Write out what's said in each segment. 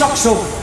이석수!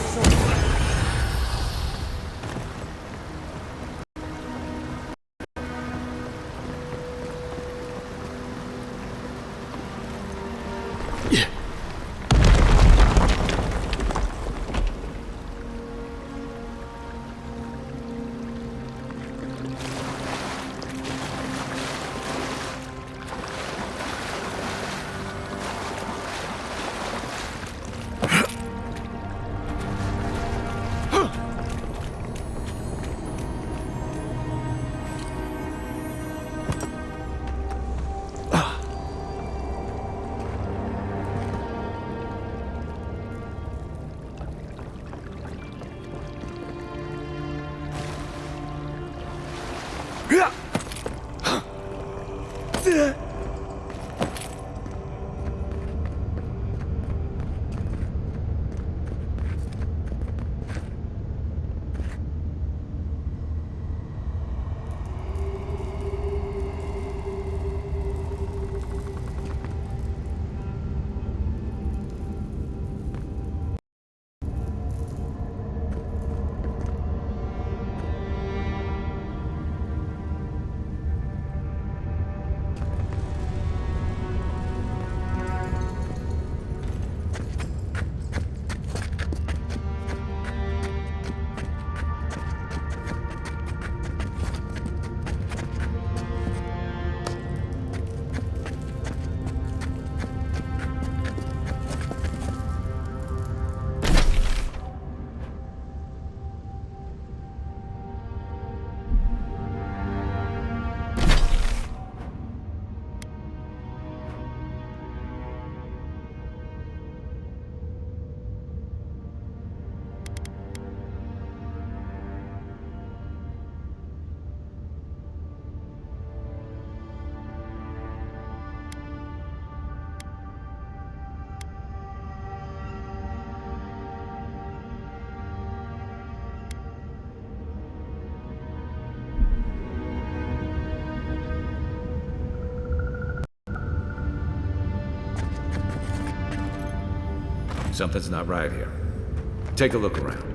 Something's not right here. Take a look around.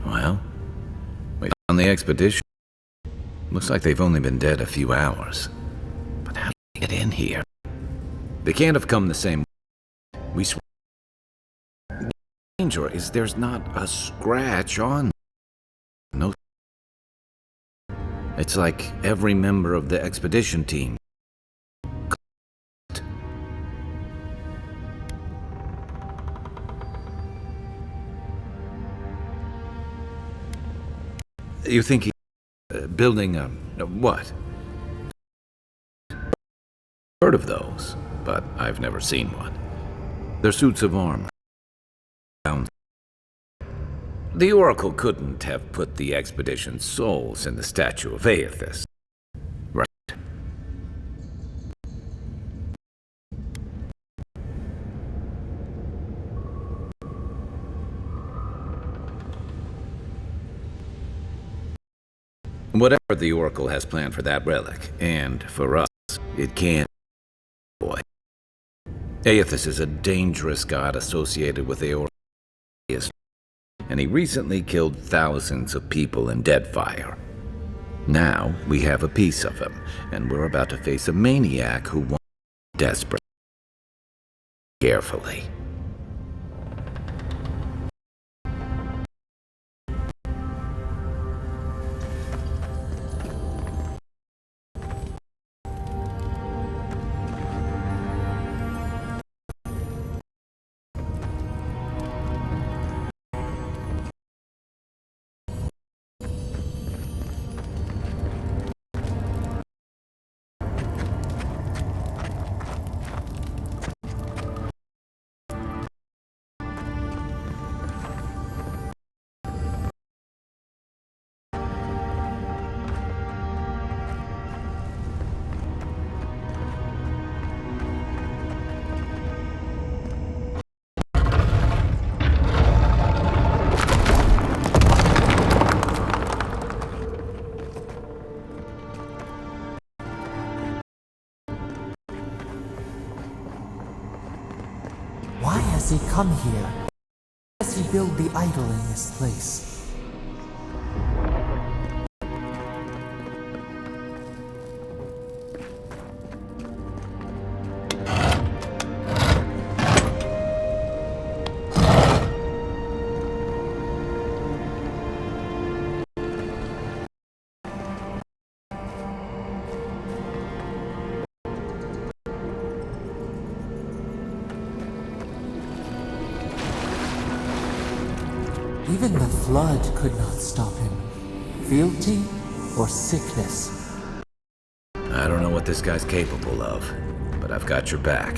Well, we on the expedition. Looks like they've only been dead a few hours. But how did they get in here? They can't have come the same way. We swear. The danger is there's not a scratch on. No. It's like every member of the expedition team. You think he's building a what? Heard of those, but I've never seen one. They're suits of armor. The Oracle couldn't have put the expedition's souls in the statue of Aethys. Right. Whatever the Oracle has planned for that relic, and for us, it can't. Boy. Aethys is a dangerous god associated with the Oracle, and he recently killed thousands of people in Deadfire. Now, we have a piece of him, and we're about to face a maniac who wants desperate. Carefully. Why has he come here? Why has he built the idol in this place? Even the flood could not stop him. Fealty or sickness? I don't know what this guy's capable of, but I've got your back.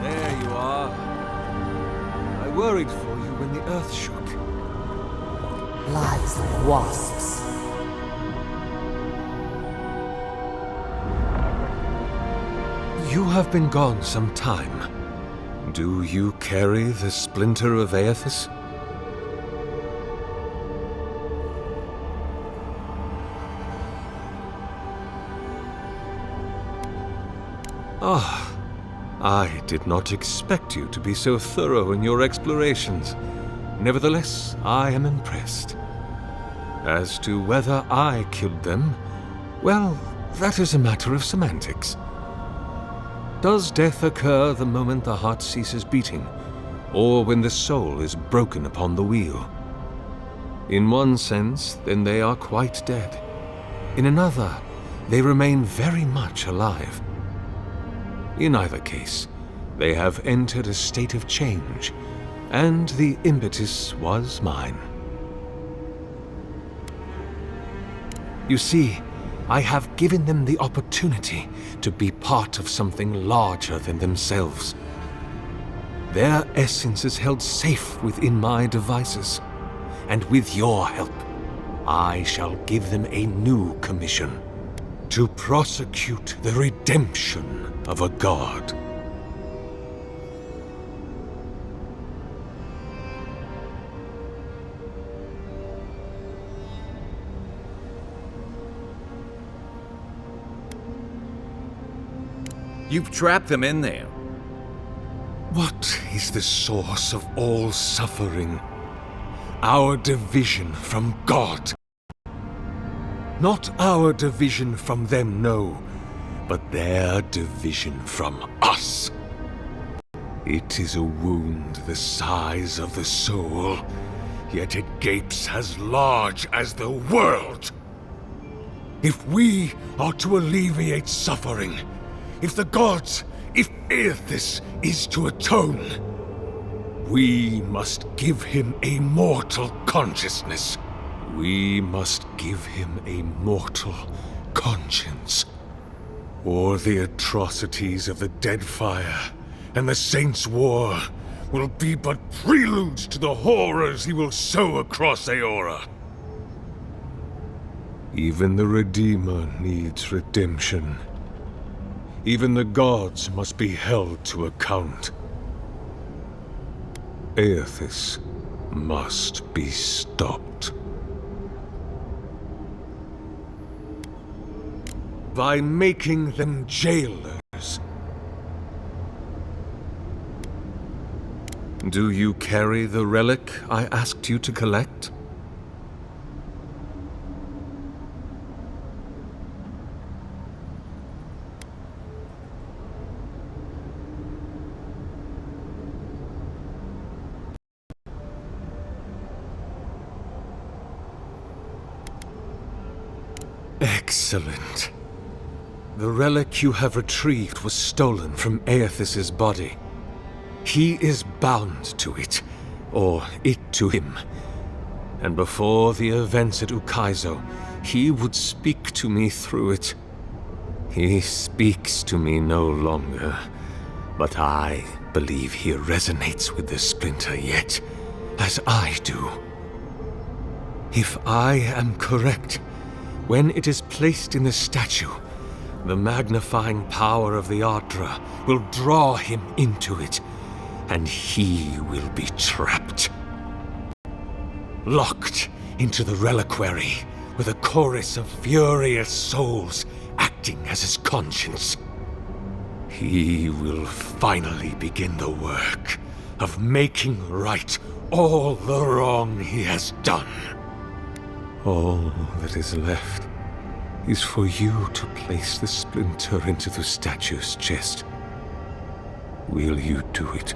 There you are. I worried for you when the earth shook. Lies like wasps. You have been gone some time. Do you carry the splinter of Aethys? Ah, I did not expect you to be so thorough in your explorations. Nevertheless, I am impressed. As to whether I killed them, well, that is a matter of semantics. Does death occur the moment the heart ceases beating, or when the soul is broken upon the wheel? In one sense, then they are quite dead. In another, they remain very much alive. In either case, they have entered a state of change, and the impetus was mine. You see, I have given them the opportunity to be part of something larger than themselves. Their essence is held safe within my devices, and with your help, I shall give them a new commission: to prosecute the redemption of a god. You've trapped them in there. What is the source of all suffering? Our division from God. Not our division from them, no, but their division from us. It is a wound the size of the soul, yet it gapes as large as the world. If we are to alleviate suffering, if the gods, if Aethys is to atone, we must give him a mortal consciousness. We must give him a mortal conscience. Or the atrocities of the Deadfire and the Saints' War will be but preludes to the horrors he will sow across Aora. Even the Redeemer needs redemption. Even the gods must be held to account. Aethys must be stopped. By making them jailers. Do you carry the relic I asked you to collect? Excellent. The relic you have retrieved was stolen from Aethys' body. He is bound to it, or it to him. And before the events at Ukaizo, he would speak to me through it. He speaks to me no longer, but I believe he resonates with the splinter yet, as I do. If I am correct, when it is placed in the statue, the magnifying power of the Ardra will draw him into it, and he will be trapped. locked into the reliquary with a chorus of furious souls acting as his conscience. He will finally begin the work of making right all the wrong he has done. All that is left is for you to place the splinter into the statue's chest. Will you do it?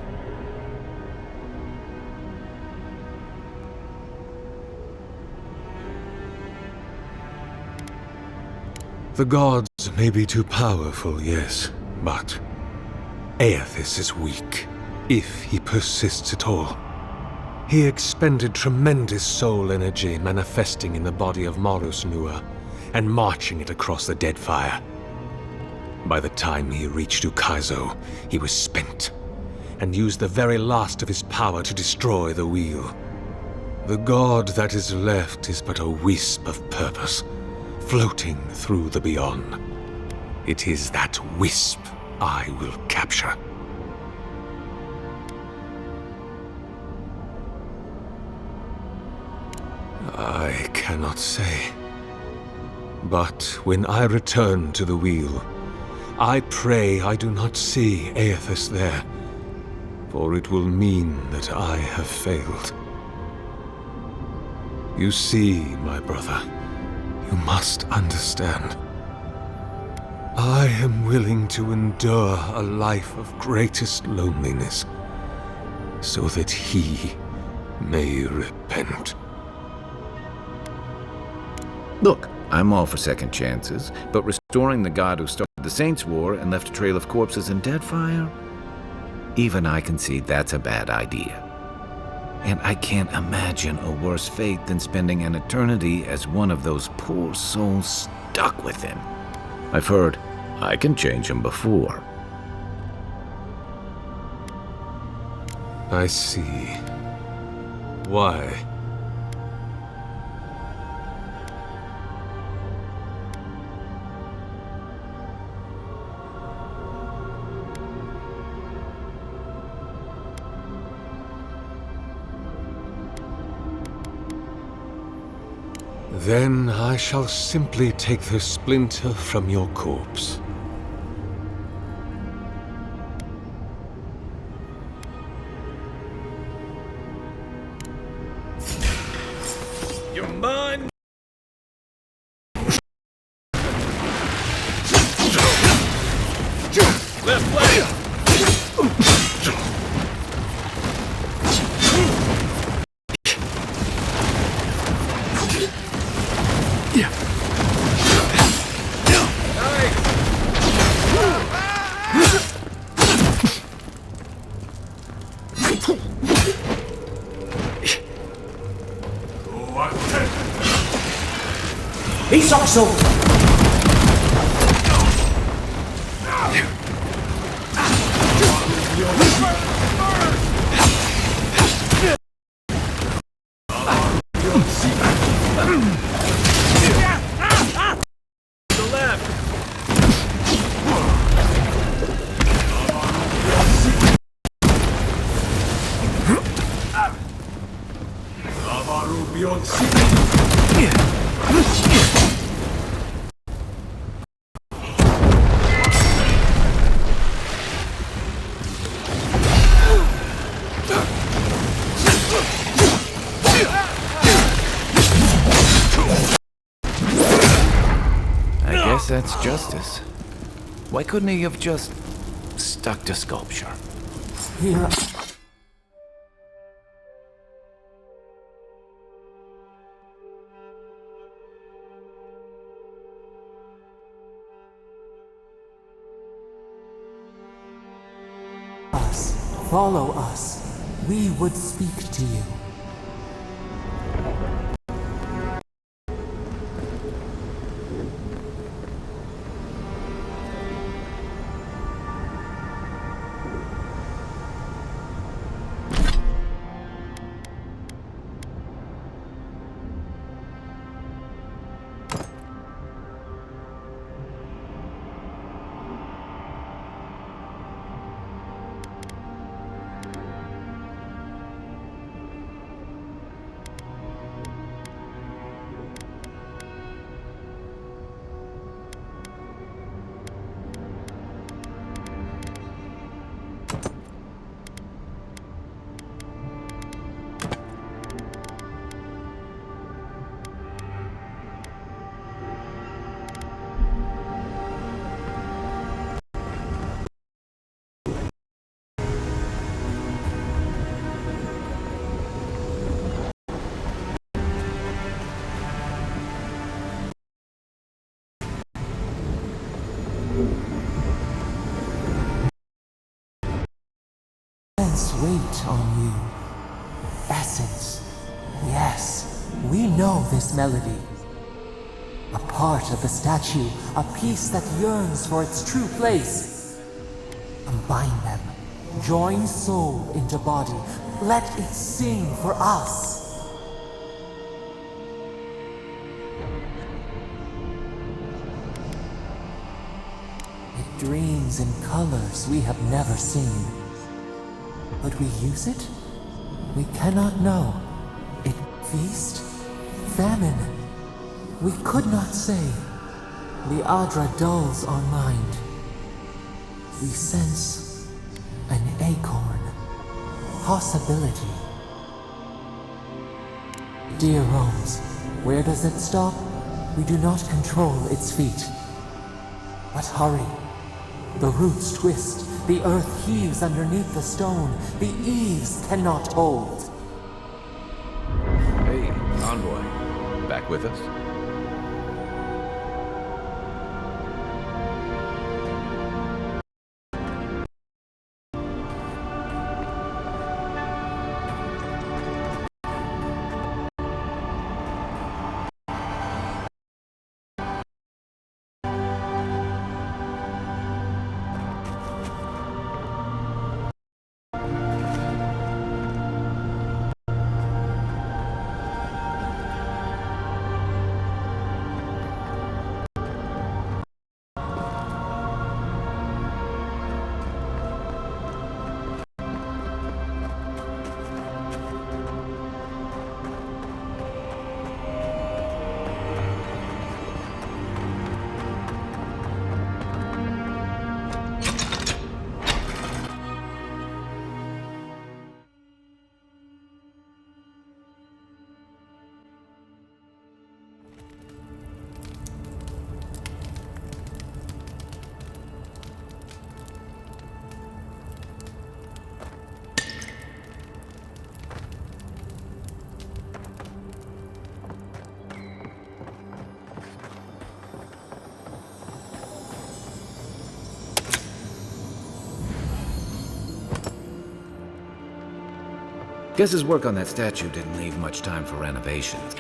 The gods may be too powerful, yes, but Aethys is weak, if he persists at all. He expended tremendous soul energy manifesting in the body of Morus Nua and marching it across the Deadfire. By the time he reached Ukaizo, he was spent, and used the very last of his power to destroy the wheel. The god that is left is but a wisp of purpose, floating through the beyond. It is that wisp I will capture. I cannot say. But when I return to the wheel, I pray I do not see Aethys there, for it will mean that I have failed. You see, my brother, you must understand. I am willing to endure a life of greatest loneliness, so that he may repent. Look, I'm all for second chances, but restoring the god who started the Saints' War and left a trail of corpses in Deadfire? Even I concede that's a bad idea. And I can't imagine a worse fate than spending an eternity as one of those poor souls stuck with him. I've heard I can change him before. I see. Why? Then I shall simply take the splinter from your corpse. You're mine! Left leg! He's our soldier! That's justice. Why couldn't he have just stuck to sculpture? Here. Follow us. We would speak to you. sense weight on you. Essence. Yes, we know this melody. A part of the statue, a piece that yearns for its true place. Combine them. Join soul into body. Let it sing for us. It dreams in colors we have never seen. Could we use it? We cannot know. It feast? Famine? We could not say. The Adra dulls our mind. We sense an acorn. Possibility. Dear Romes, where does it stop? We do not control its feet. But hurry. The roots twist. The earth heaves underneath the stone. The eaves cannot hold. Hey, Envoy. Back with us? Guess his work on that statue didn't leave much time for renovations.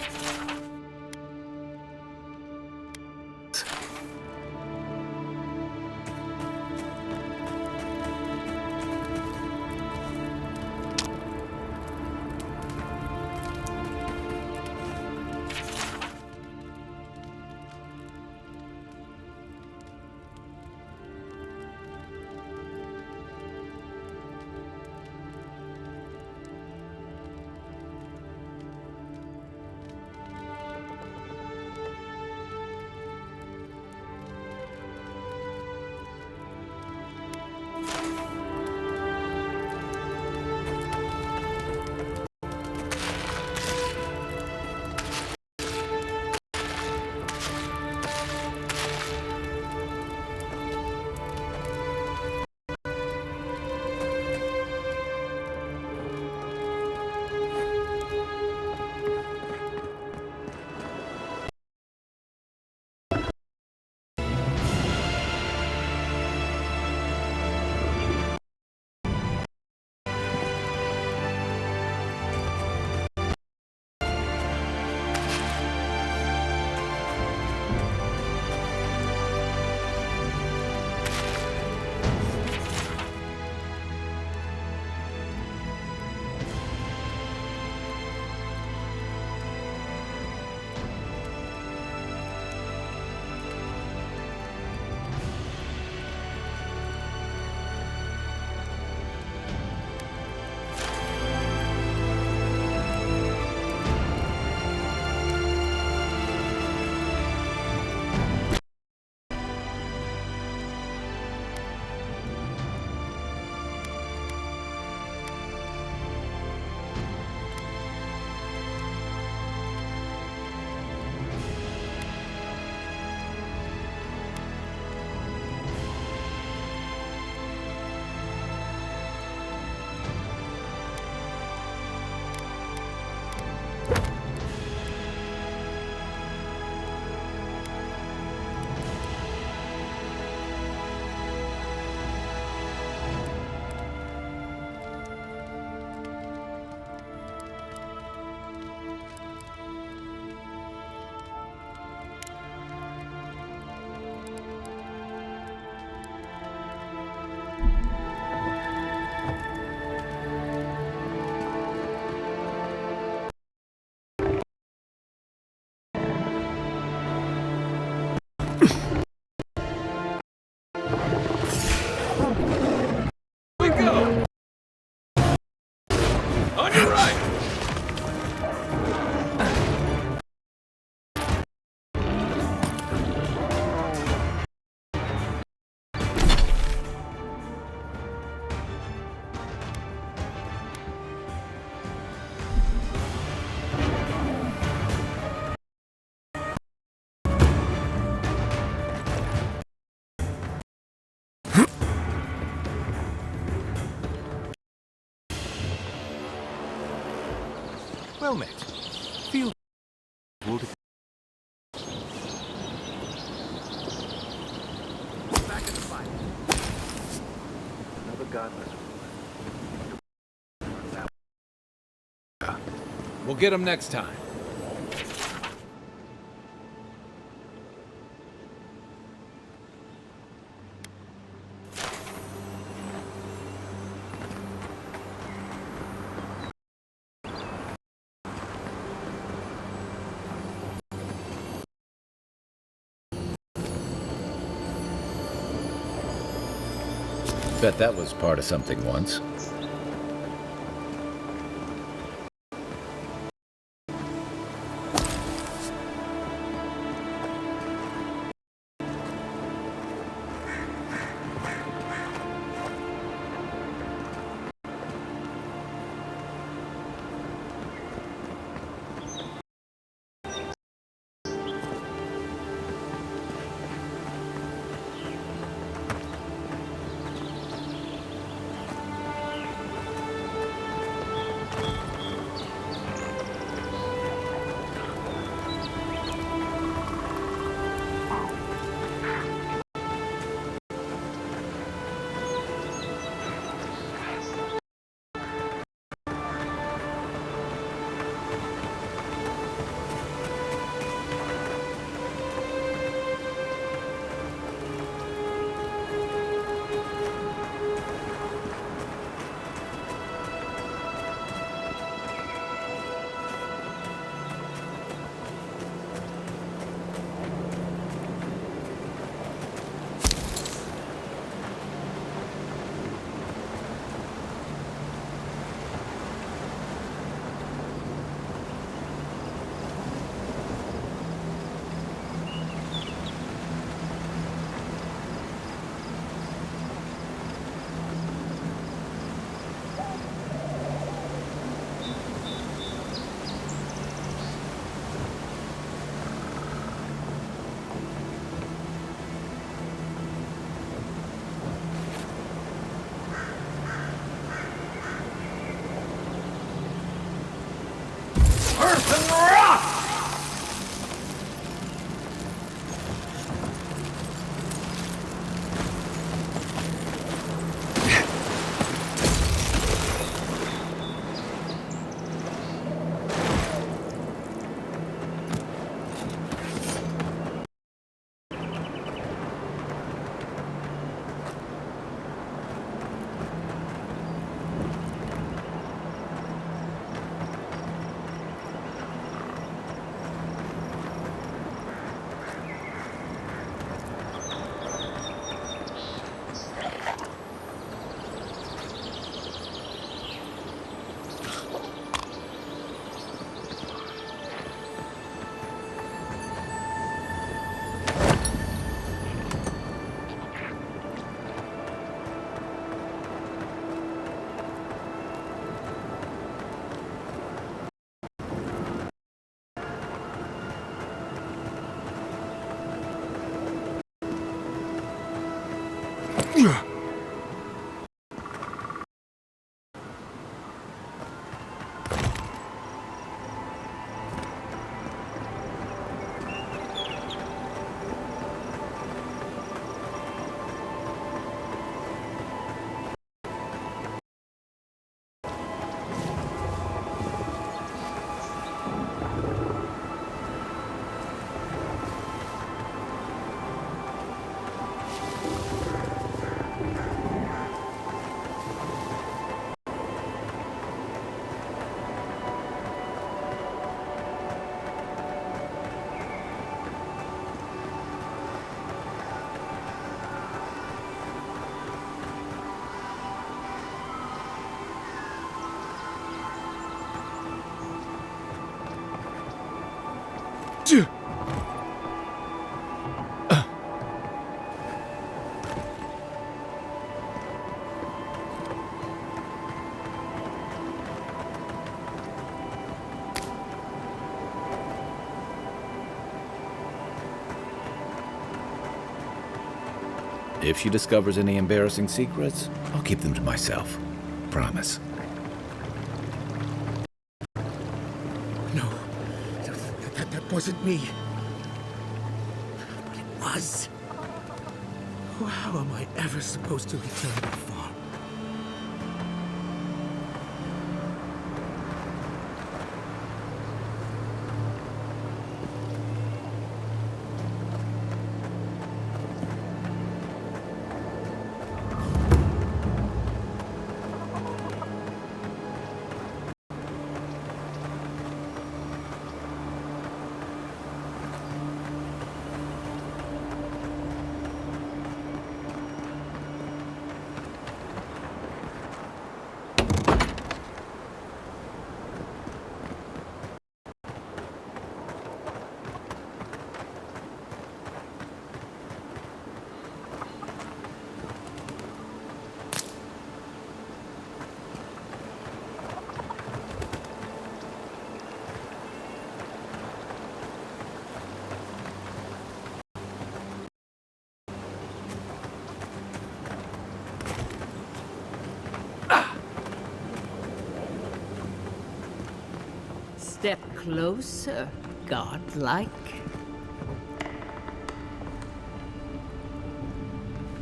Well met. Feel will back in the fight. Another godless ruler. We'll get him next time. Bet that was part of something once. If she discovers any embarrassing secrets, I'll keep them to myself. Promise. No, that wasn't me. But it was. How am I ever supposed to return that far? Step closer, godlike.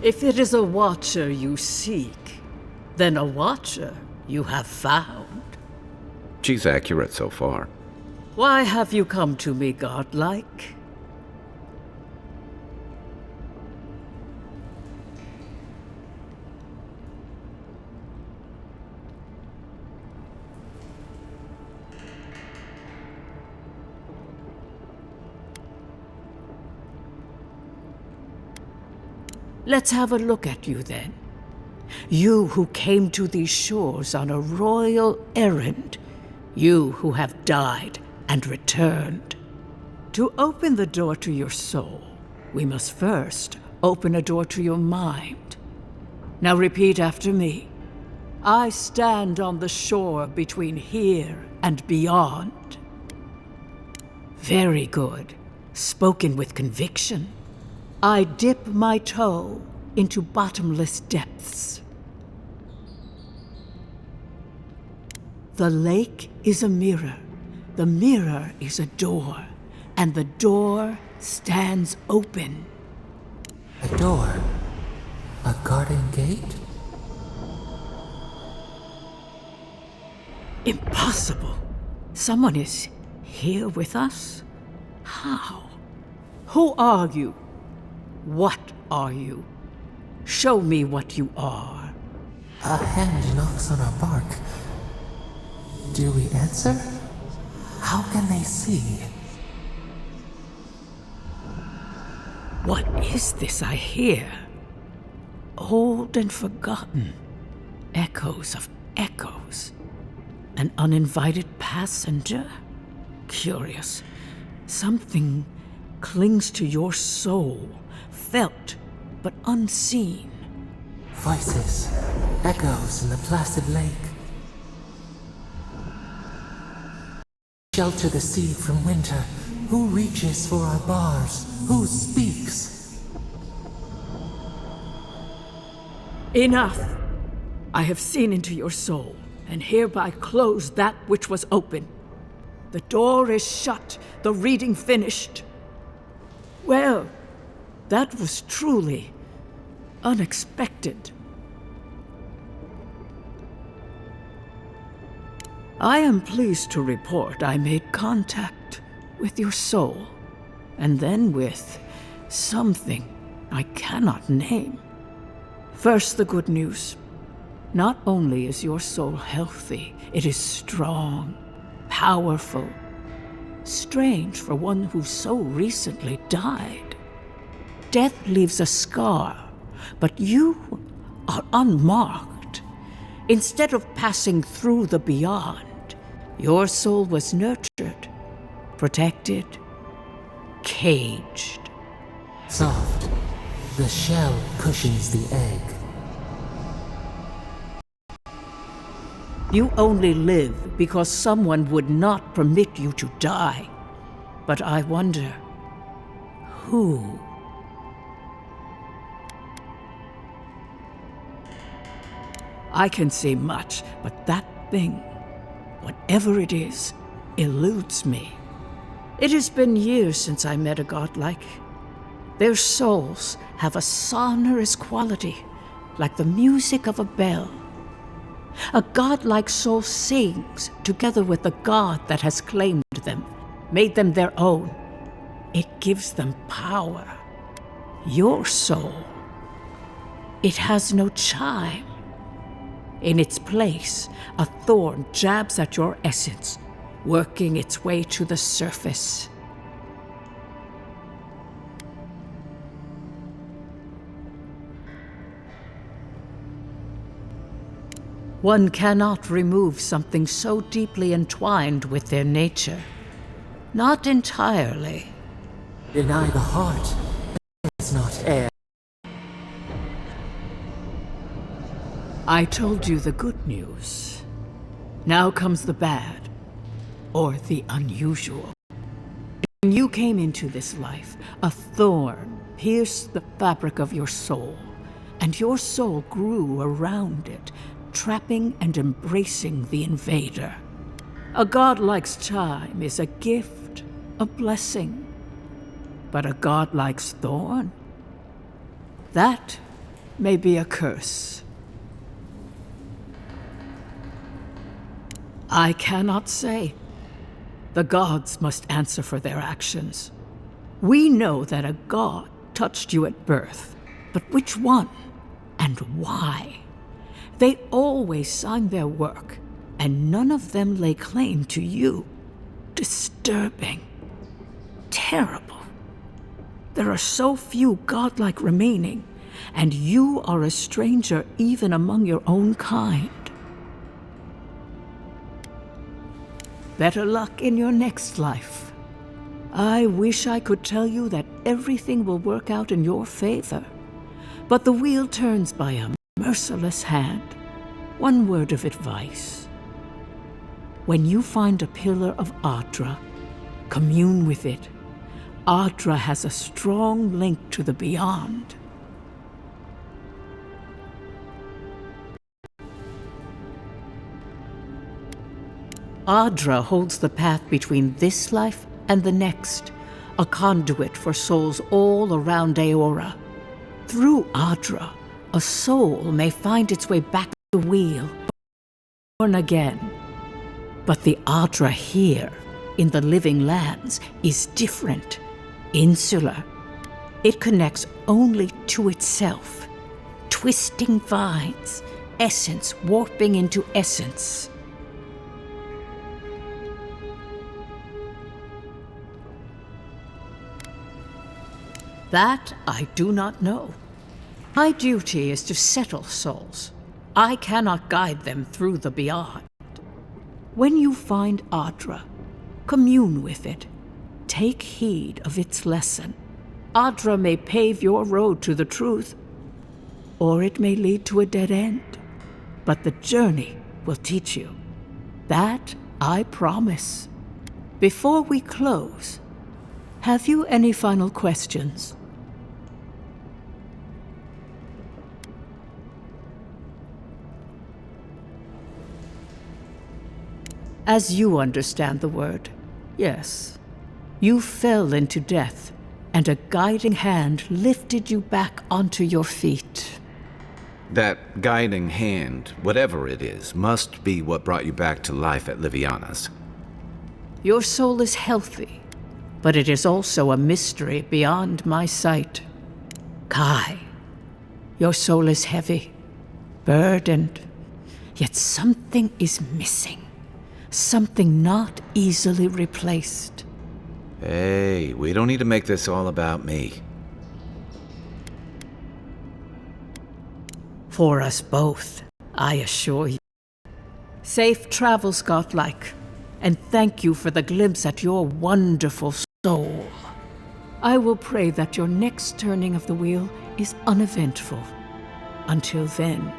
If it is a watcher you seek, then a watcher you have found. She's accurate so far. Why have you come to me, godlike? Let's have a look at you then. You who came to these shores on a royal errand. You who have died and returned. To open the door to your soul, we must first open a door to your mind. Now repeat after me. I stand on the shore between here and beyond. Very good. Spoken with conviction. I dip my toe into bottomless depths. The lake is a mirror, the mirror is a door, and the door stands open. A door? A garden gate? Impossible! Someone is here with us? How? Who are you? What are you? Show me what you are. A hand knocks on our bark. Do we answer? How can they see? What is this I hear? Old and forgotten. Echoes of echoes. An uninvited passenger? Curious. Something clings to your soul, felt but unseen. Voices, echoes in the placid lake. Shelter the seed from winter. Who reaches for our bars? Who speaks? Enough! I have seen into your soul, and hereby close that which was open. The door is shut, the reading finished. Well, that was truly unexpected. I am pleased to report I made contact with your soul, and then with something I cannot name. First, the good news. Not only is your soul healthy, it is strong, powerful. Strange for one who so recently died. Death leaves a scar, but you are unmarked. Instead of passing through the beyond, your soul was nurtured, protected, caged. Soft. The shell cushions the egg. You only live because someone would not permit you to die. But I wonder, who? I can say much, but that thing, whatever it is, eludes me. It has been years since I met a godlike. Their souls have a sonorous quality, like the music of a bell. A godlike soul sings together with the god that has claimed them, made them their own. It gives them power. Your soul, it has no chime. In its place, a thorn jabs at your essence, working its way to the surface. One cannot remove something so deeply entwined with their nature. Not entirely. Deny the heart. It's not air. I told you the good news. Now comes the bad, or the unusual. When you came into this life, a thorn pierced the fabric of your soul, and your soul grew around it, trapping and embracing the invader. A godlike's chime is a gift, a blessing. But a godlike's thorn? That may be a curse. I cannot say. The gods must answer for their actions. We know that a god touched you at birth, but which one and why? They always signed their work, and none of them lay claim to you. Disturbing. Terrible. There are so few godlike remaining, and you are a stranger even among your own kind. Better luck in your next life. I wish I could tell you that everything will work out in your favor, but the wheel turns by a merciless hand. One word of advice. When you find a pillar of Adra, commune with it. Adra has a strong link to the beyond. Adra holds the path between this life and the next, a conduit for souls all around Aora. Through Adra, a soul may find its way back to the wheel, born again. But the Adra here, in the living lands, is different, insular. It connects only to itself, twisting vines, essence warping into essence. That I do not know. My duty is to settle souls. I cannot guide them through the beyond. When you find Adra, commune with it. Take heed of its lesson. Adra may pave your road to the truth, or it may lead to a dead end. But the journey will teach you. That I promise. Before we close, have you any final questions? As you understand the word, yes. You fell into death, and a guiding hand lifted you back onto your feet. That guiding hand, whatever it is, must be what brought you back to life at Liviana's. Your soul is healthy, but it is also a mystery beyond my sight. Kai, your soul is heavy, burdened, yet something is missing. Something not easily replaced. Hey, we don't need to make this all about me. For us both, I assure you. Safe travels, godlike, and thank you for the glimpse at your wonderful soul. I will pray that your next turning of the wheel is uneventful. Until then,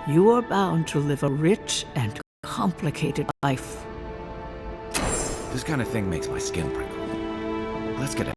you are bound to live a rich and complicated life. This kind of thing makes my skin prickle. Let's get it.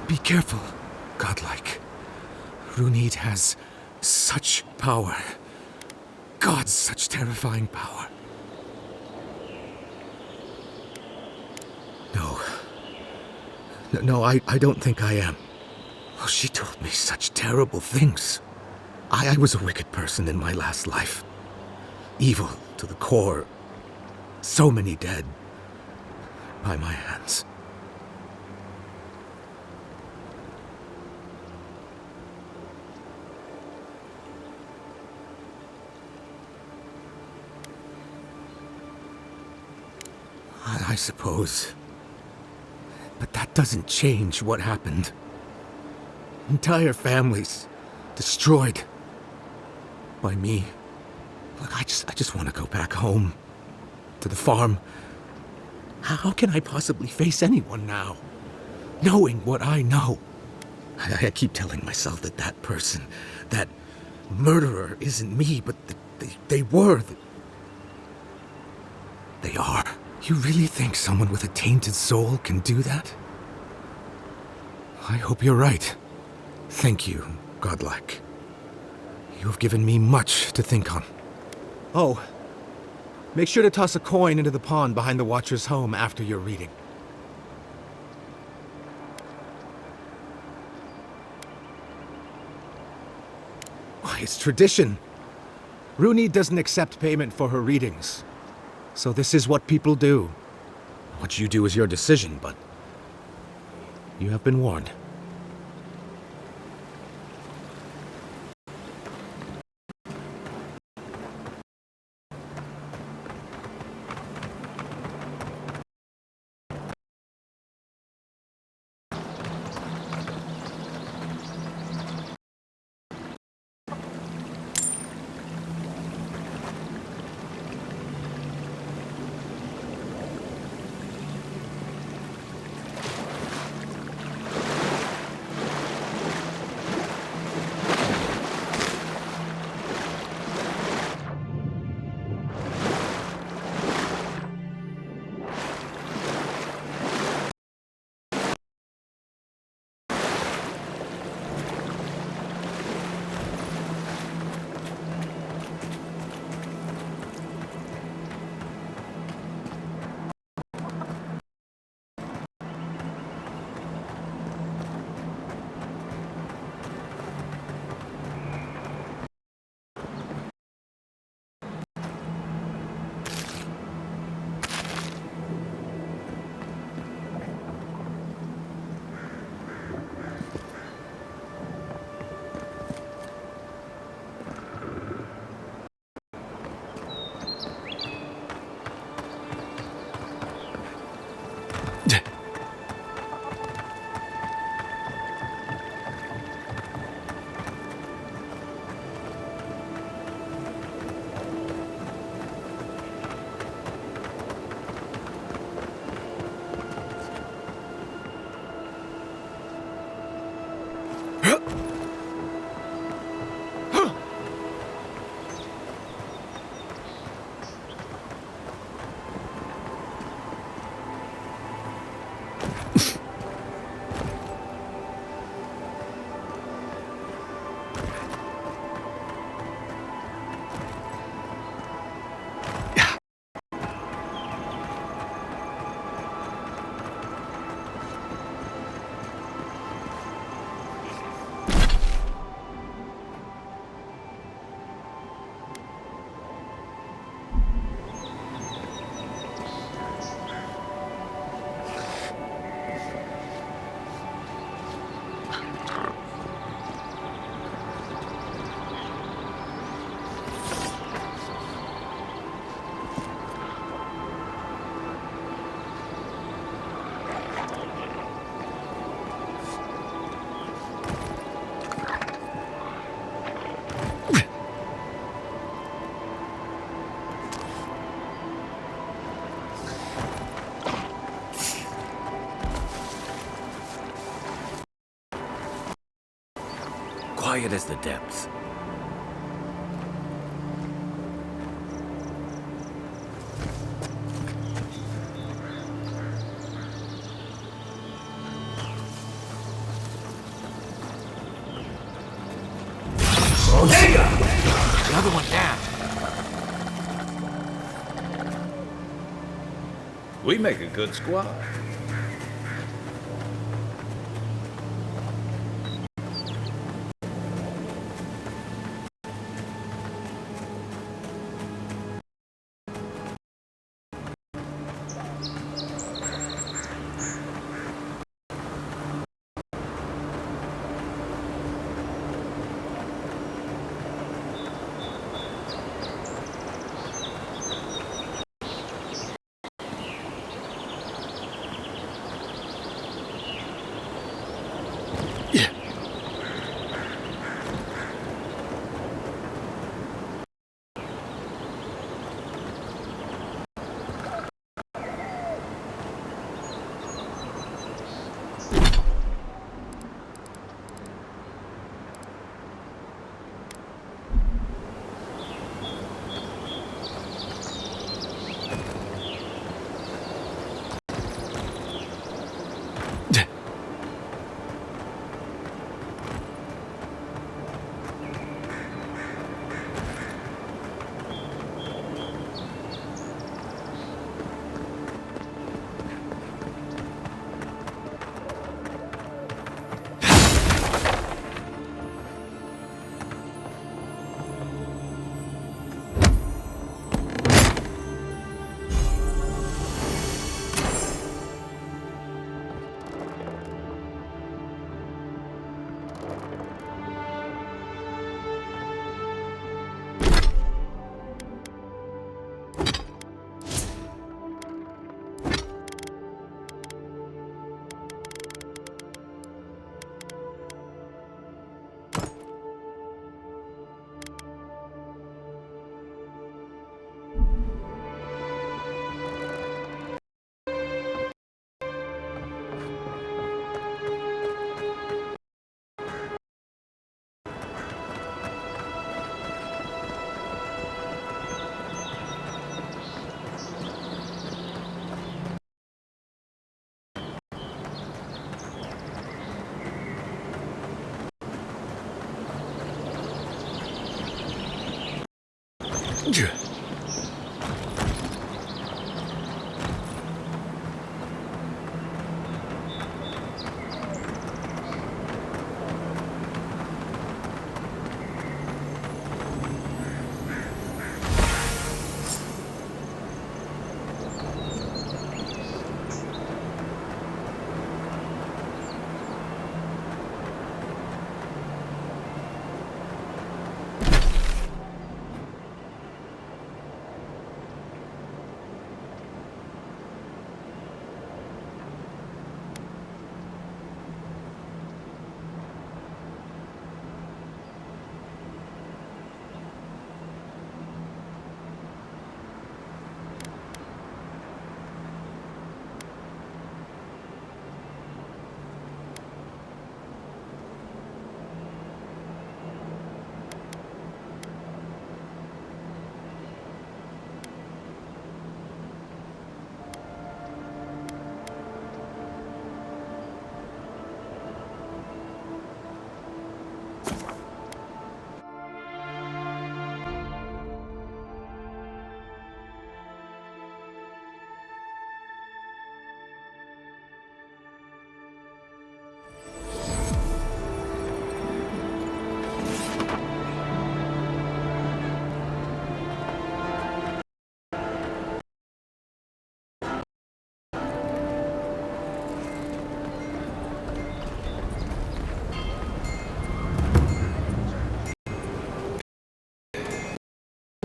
Be careful, godlike. Runid has such power. God, such terrifying power. No, I don't think I am. Oh, she told me such terrible things. I was a wicked person in my last life. Evil to the core. So many dead. By my hands. I suppose. But that doesn't change what happened. Entire families destroyed by me. Look, I just want to go back home to the farm. How can I possibly face anyone now, knowing what I know? I keep telling myself that that person, that murderer isn't me, but they were. They are. You really think someone with a tainted soul can do that? I hope you're right. Thank you, godlike. You have given me much to think on. Oh, make sure to toss a coin into the pond behind the Watcher's home after your reading. Why, it's tradition. Runid doesn't accept payment for her readings. So this is what people do. What you do is your decision, but you have been warned. quiet as the depths. Another one down. We make a good squad.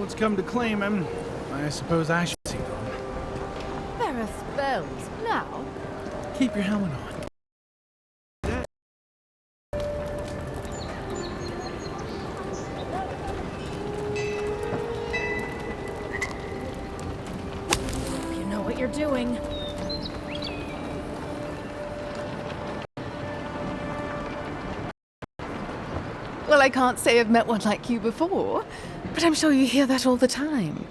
What's come to claim him? I suppose I should see them. There are spells now. Keep your helmet on. You know what you're doing. Well, I can't say I've met one like you before, but I'm sure you hear that all the time.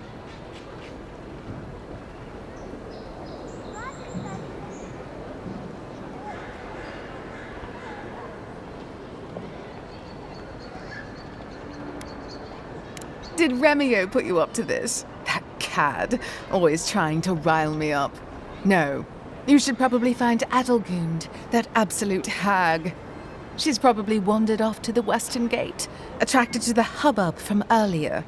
Did Remio put you up to this? That cad, always trying to rile me up. No, you should probably find Adelgund, that absolute hag. She's probably wandered off to the Western Gate, attracted to the hubbub from earlier.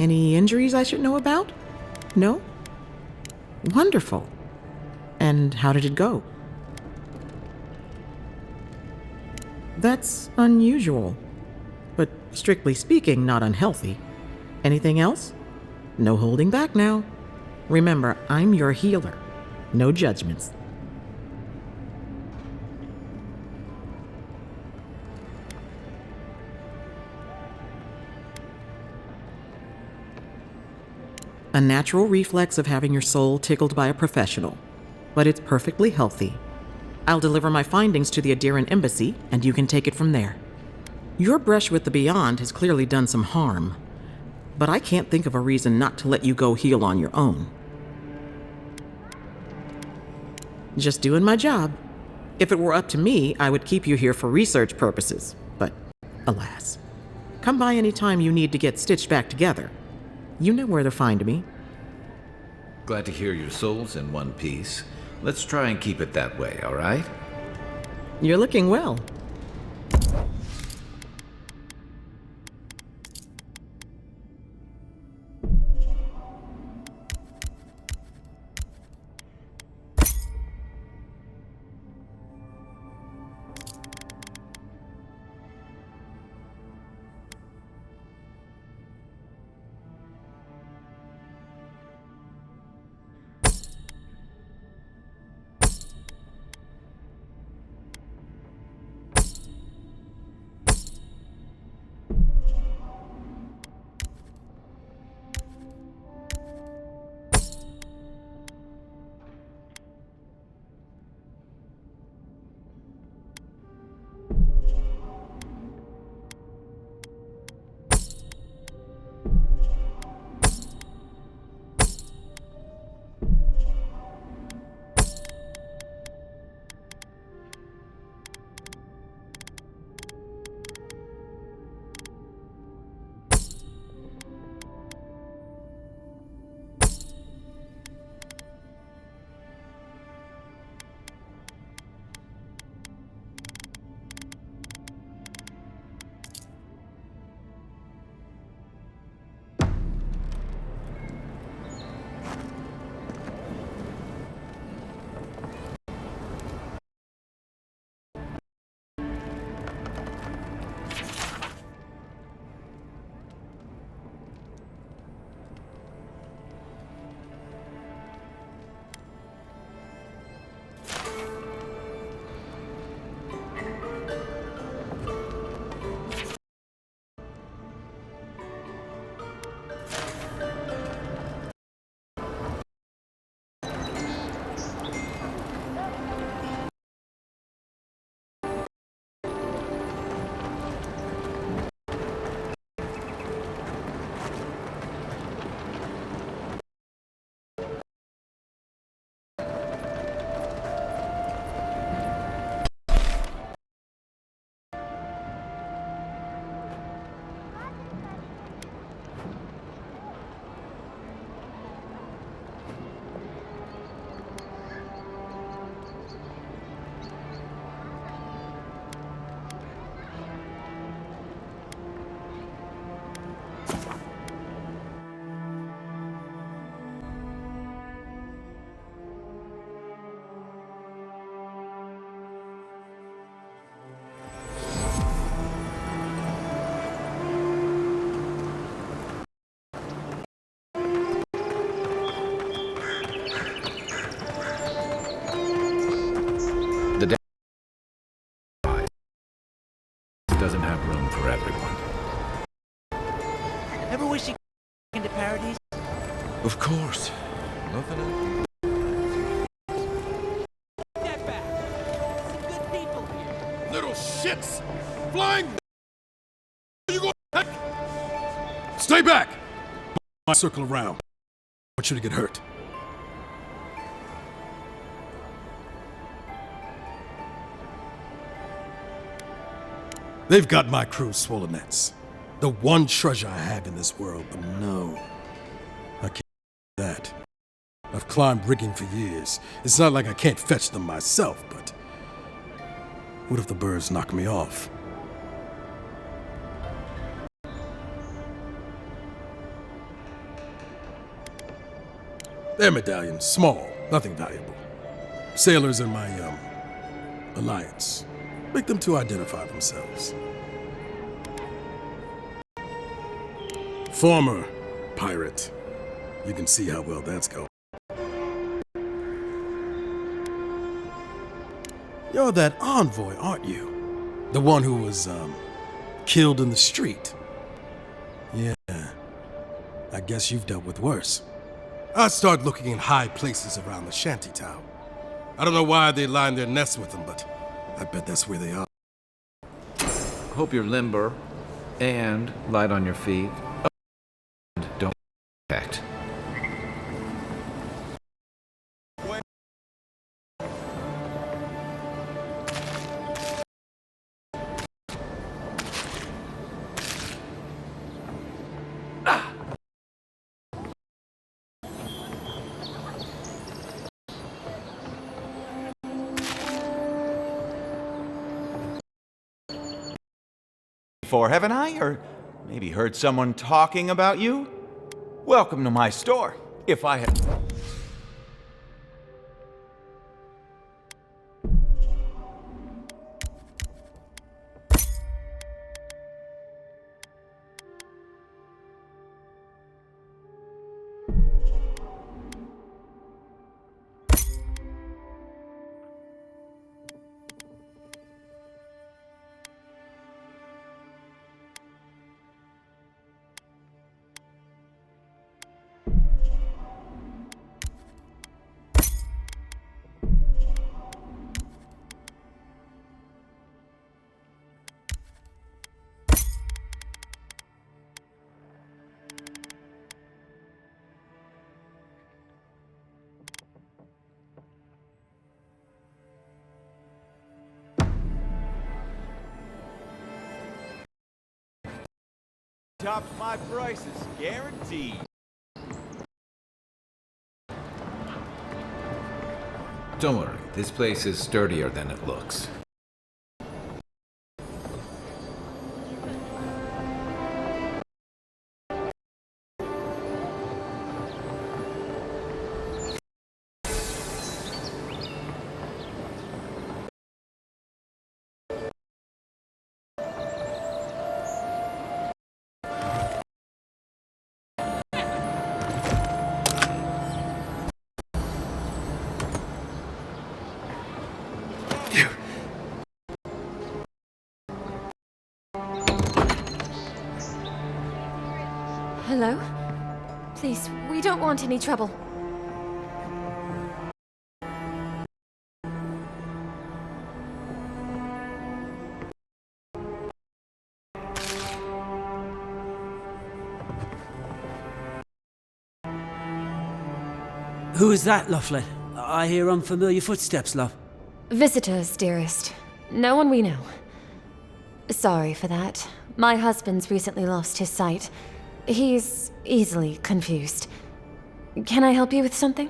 Any injuries I should know about? No? Wonderful. And how did it go? That's unusual, but strictly speaking, not unhealthy. Anything else? No holding back now. Remember, I'm your healer. No judgments. A natural reflex of having your soul tickled by a professional, but it's perfectly healthy. I'll deliver my findings to the Adiran Embassy, and you can take it from there. Your brush with the Beyond has clearly done some harm, but I can't think of a reason not to let you go heal on your own. Just doing my job. If it were up to me, I would keep you here for research purposes, but alas. Come by any time you need to get stitched back together. You know where to find me. Glad to hear your soul's in one piece. Let's try and keep it that way, all right? You're looking well. doesn't have room for everyone. Ever wish you into paradise? Of course. Nothing else. Get back! Some good people here. Little shits! Flying! You go heck! Stay back! I circle around. I want you to get hurt. They've got my crew's swollen nets. The one treasure I have in this world, but no. I can't do that. I've climbed rigging for years. It's not like I can't fetch them myself, but what if the birds knock me off? Their medallions, small, nothing valuable. Sailors in my, alliance. Make them to identify themselves. Former pirate. You can see how well that's going. You're that envoy, aren't you? The one who was, killed in the street. Yeah. I guess you've dealt with worse. I start looking in high places around the shantytown. I don't know why they line their nests with them, but I bet that's where they are. Hope you're limber and light on your feet. And don't act. Before, haven't I? Or maybe heard someone talking about you? Welcome to my store. If I had... Tops my prices, guaranteed. Don't worry, this place is sturdier than it looks. Hello? Please, we don't want any trouble. Who is that, Lovelet? I hear unfamiliar footsteps, love. Visitors, dearest. No one we know. Sorry for that. My husband's recently lost his sight. He's easily confused. Can I help you with something?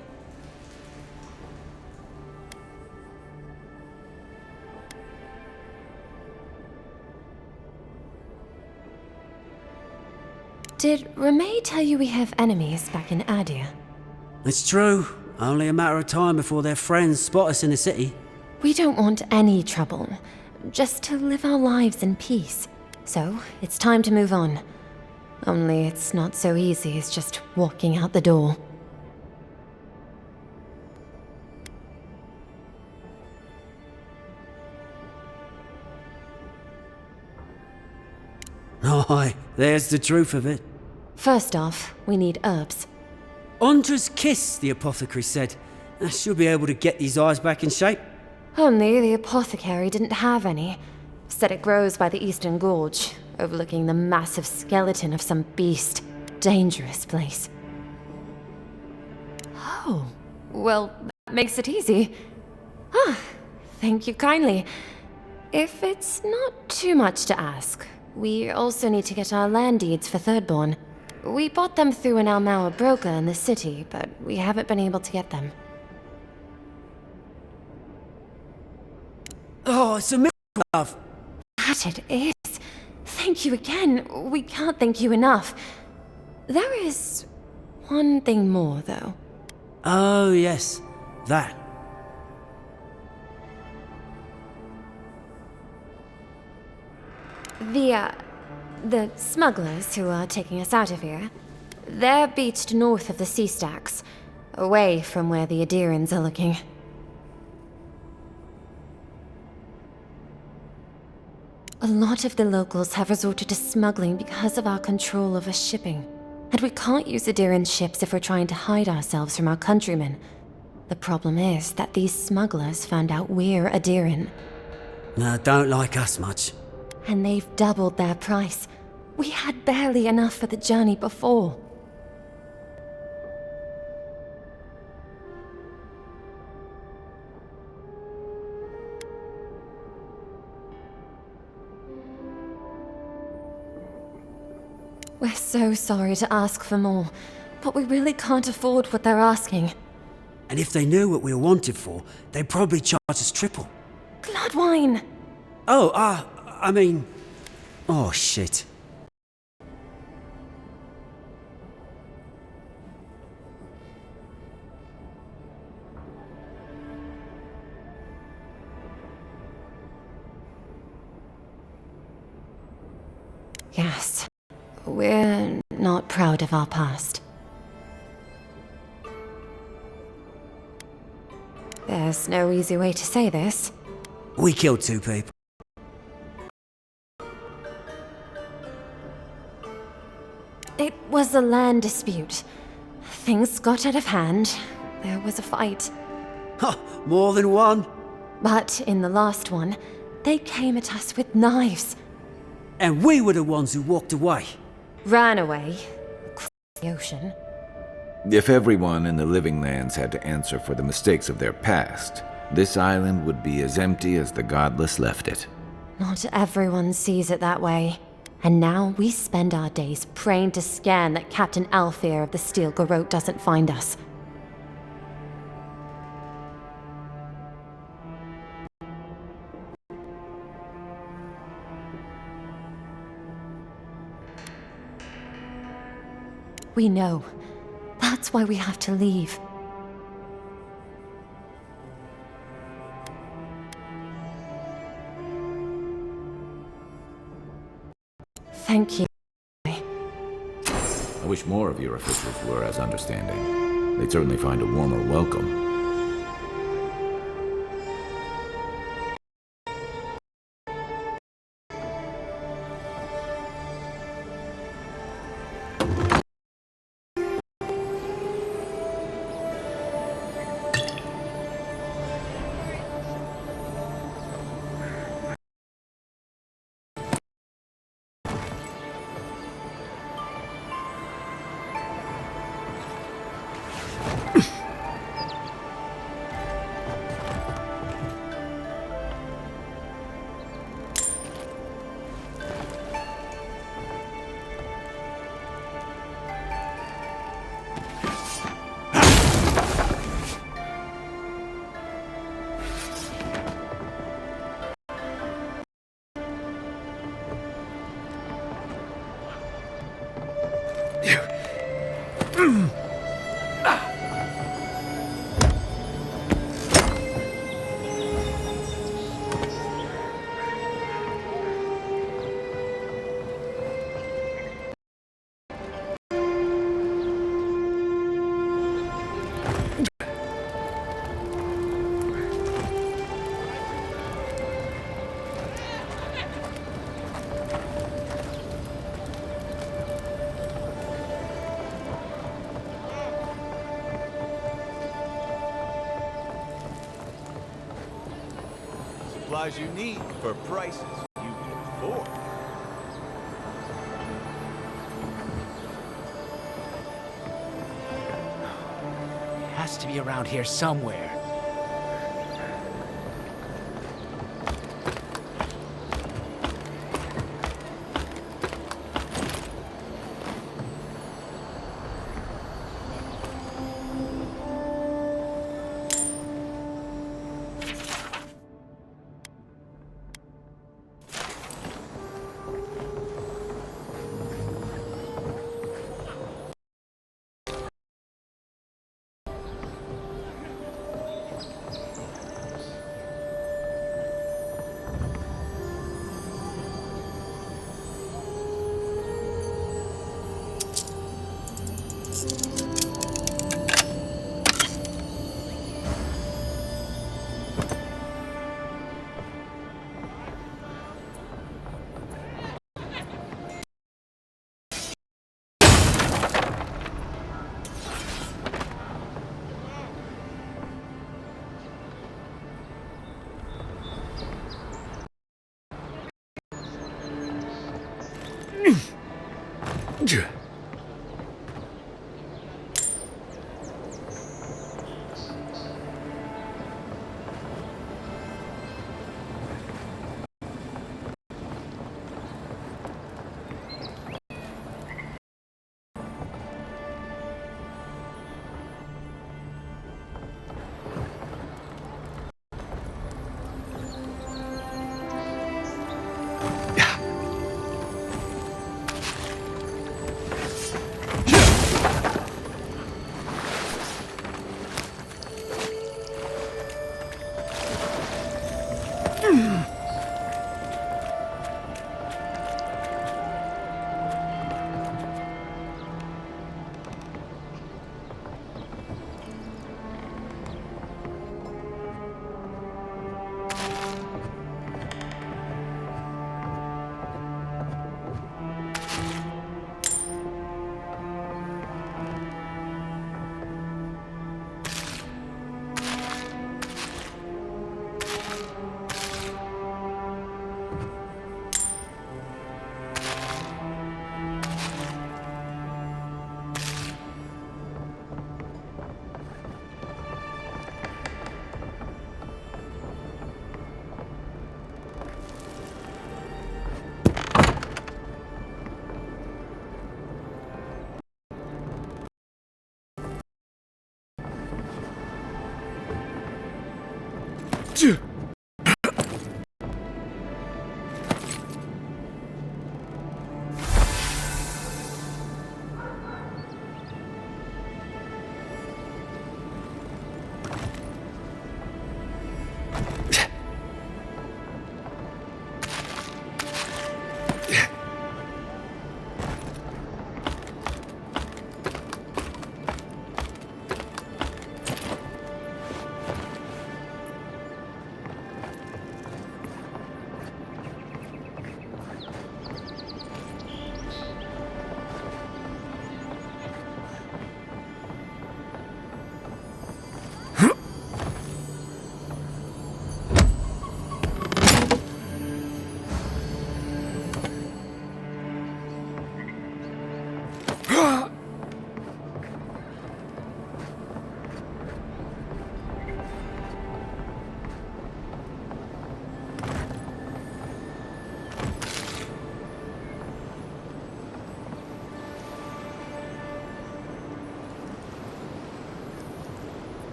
Did Remay tell you we have enemies back in Adia? It's true. Only a matter of time before their friends spot us in the city. We don't want any trouble. Just to live our lives in peace. So, it's time to move on. Only it's not so easy as just walking out the door. Aye, there's the truth of it. First off, we need herbs. Ondra's kiss, the apothecary said. She'll be able to get these eyes back in shape. Only the apothecary didn't have any. Said it grows by the Eastern Gorge, overlooking the massive skeleton of some beast. Dangerous place. Oh, well, that makes it easy. Ah, thank you kindly. If it's not too much to ask, we also need to get our land deeds for Thirdborn. We bought them through an Almaua broker in the city, but we haven't been able to get them. Oh, it's a miracle, love. That it is. Thank you again. We can't thank you enough. There is one thing more, though. Oh, yes. That. The smugglers who are taking us out of here, they're beached north of the sea stacks, away from where the Adirans are looking. A lot of the locals have resorted to smuggling because of our control over shipping. And we can't use Adiran ships if we're trying to hide ourselves from our countrymen. The problem is that these smugglers found out we're Adiran. No, don't like us much. And they've doubled their price. We had barely enough for the journey before. We're so sorry to ask for more, but we really can't afford what they're asking. And if they knew what we were wanted for, they'd probably charge us triple. Bloodwine! Oh, I mean... Oh, shit. Yes. We're not proud of our past. There's no easy way to say this. We killed 2 people. It was a land dispute. Things got out of hand. There was a fight. Ha! More than one. But in the last one, they came at us with knives. And we were the ones who walked away. Ran away. Across the ocean. If everyone in the Living Lands had to answer for the mistakes of their past, this island would be as empty as the Godless left it. Not everyone sees it that way. And now we spend our days praying to Scan that Captain Alfear of the Steel Garrote doesn't find us. We know. That's why we have to leave. Thank you. I wish more of your officials were as understanding. They'd certainly find a warmer welcome. supplies you need for prices you can afford. It has to be around here somewhere.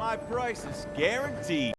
My price is guaranteed.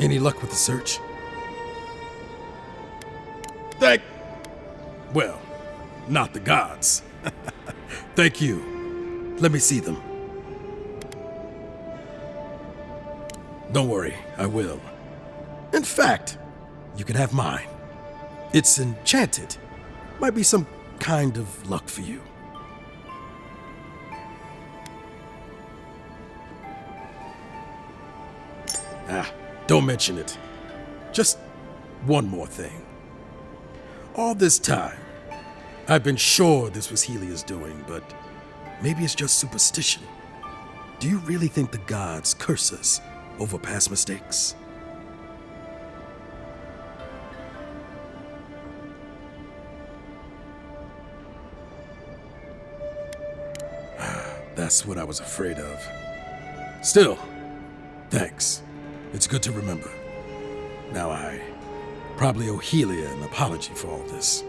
Any luck with the search? Well, not the gods. Thank you. Let me see them. Don't worry, I will. In fact, you can have mine. It's enchanted. Might be some kind of luck for you. Don't mention it. Just one more thing. All this time, I've been sure this was Helia's doing, but maybe it's just superstition. Do you really think the gods curse us over past mistakes? That's what I was afraid of. Still, thanks. It's good to remember. Now I probably owe Helia an apology for all this.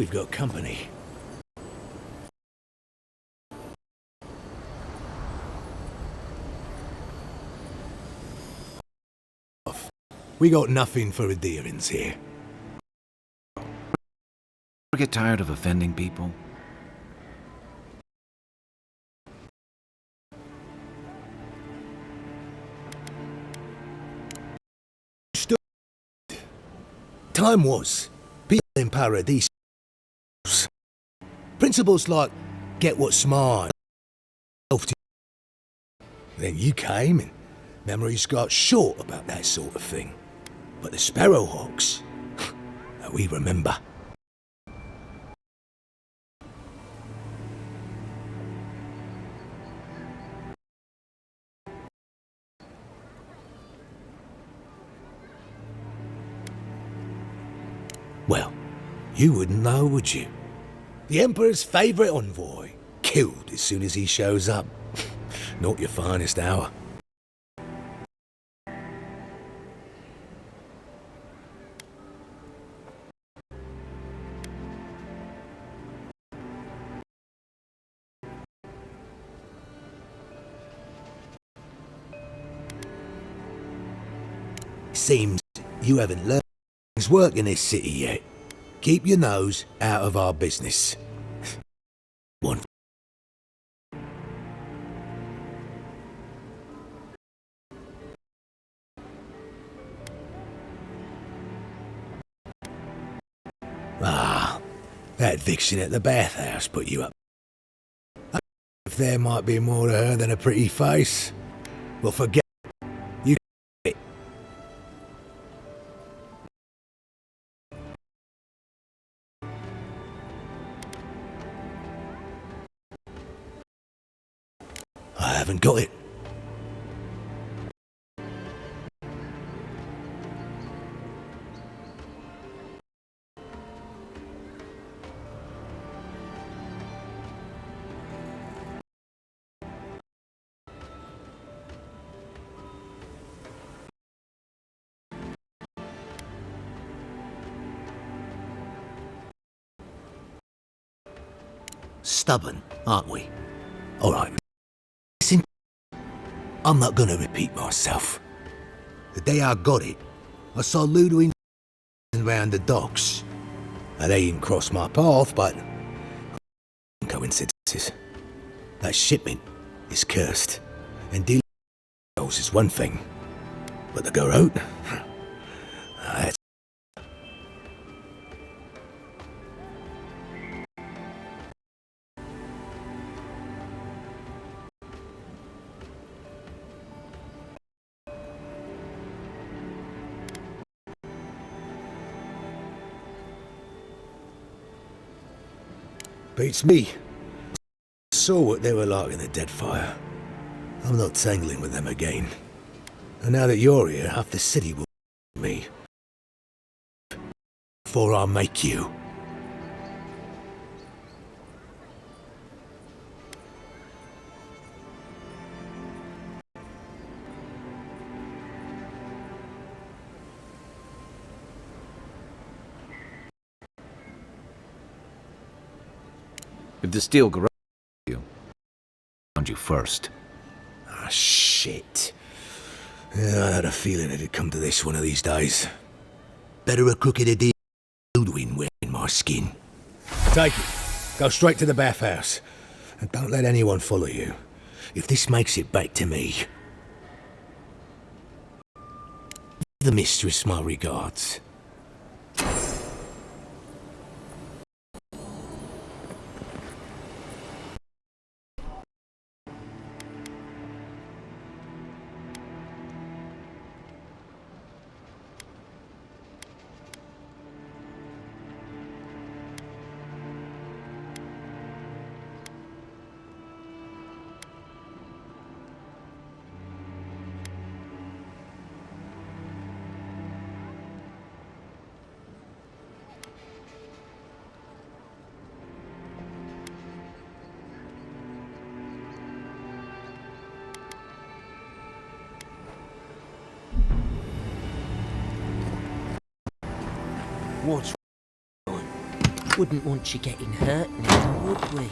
we've got company. We got nothing for adherents here. Ever get tired of offending people? Time was, people in Paradise. Principles like, get what's mine. Then you came and memories got short about that sort of thing. But the Sparrowhawks, we remember. Well, you wouldn't know, would you? The Emperor's favourite envoy, killed as soon as he shows up. Not your finest hour. Seems you haven't learned his work in this city yet. Keep your nose out of our business. One. Ah, that vixen at the bathhouse put you up. If there might be more to her than a pretty face, well, forget you. I haven't got it. Stubborn, aren't we? All right. Listen, I'm not gonna repeat myself. The day I got it, I saw Ludwig around the docks. Now, they didn't cross my path, but coincidences. That shipment is cursed, and dealing with those is one thing, but the Garrote, that's. Beats me. Saw what they were like in the Deadfire. I'm not tangling with them again. And now that you're here, half the city will me. Before I make you. If the steel garage you, found you first. Ah, shit. Yeah, I had a feeling it'd come to this one of these days. Better a crooked idea than Ludwig wearing my skin. Take it. Go straight to the bathhouse. And don't let anyone follow you. If this makes it back to me. Give the mistress my regards. What's wouldn't want you getting hurt now, would we?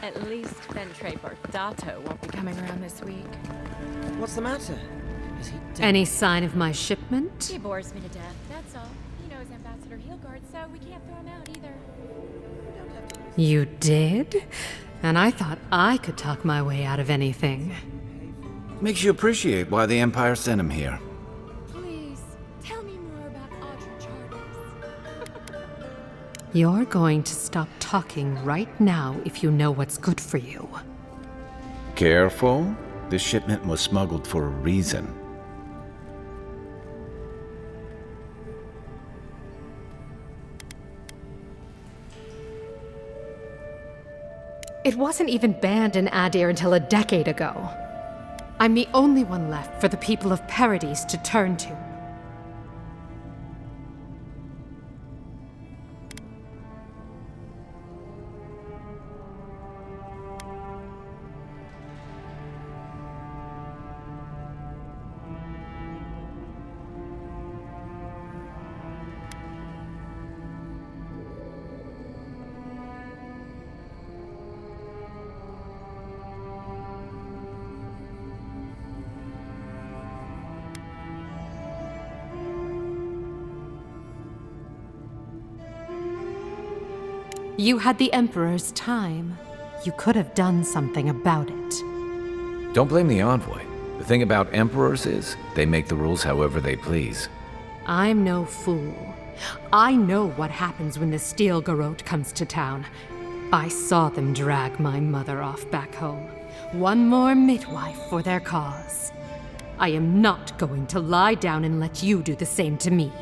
At least Ventre Bardato won't be coming around this week. What's the matter? Is he dead? Any sign of my shipment? He bores me to death, that's all. He knows Ambassador Heelguard, so we can't throw him out either. You did? And I thought I could talk my way out of anything. Makes you appreciate why the Empire sent him here. Please, tell me more about Audra Charters. You're going to stop talking right now if you know what's good for you. Careful. This shipment was smuggled for a reason. It wasn't even banned in Adir until a decade ago. I'm the only one left for the people of Paradise to turn to. You had the Emperor's time. You could have done something about it. Don't blame the envoy. The thing about emperors is, they make the rules however they please. I'm no fool. I know what happens when the Steel Garrote comes to town. I saw them drag my mother off back home. One more midwife for their cause. I am not going to lie down and let you do the same to me.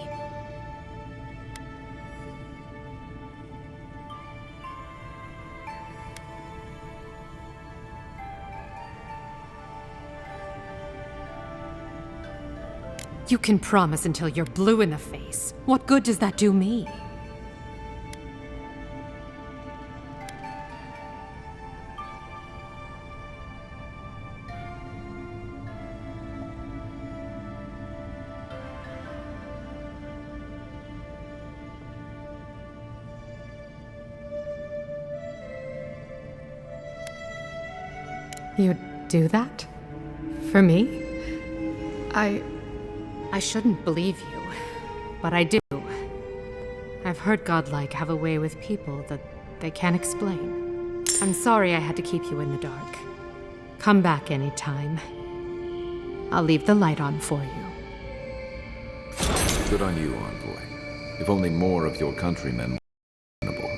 You can promise until you're blue in the face. What good does that do me? You'd do that? For me? I shouldn't believe you, but I do. I've heard godlike have a way with people that they can't explain. I'm sorry I had to keep you in the dark. Come back anytime. I'll leave the light on for you. Good on you, Envoy. If only more of your countrymen were reasonable.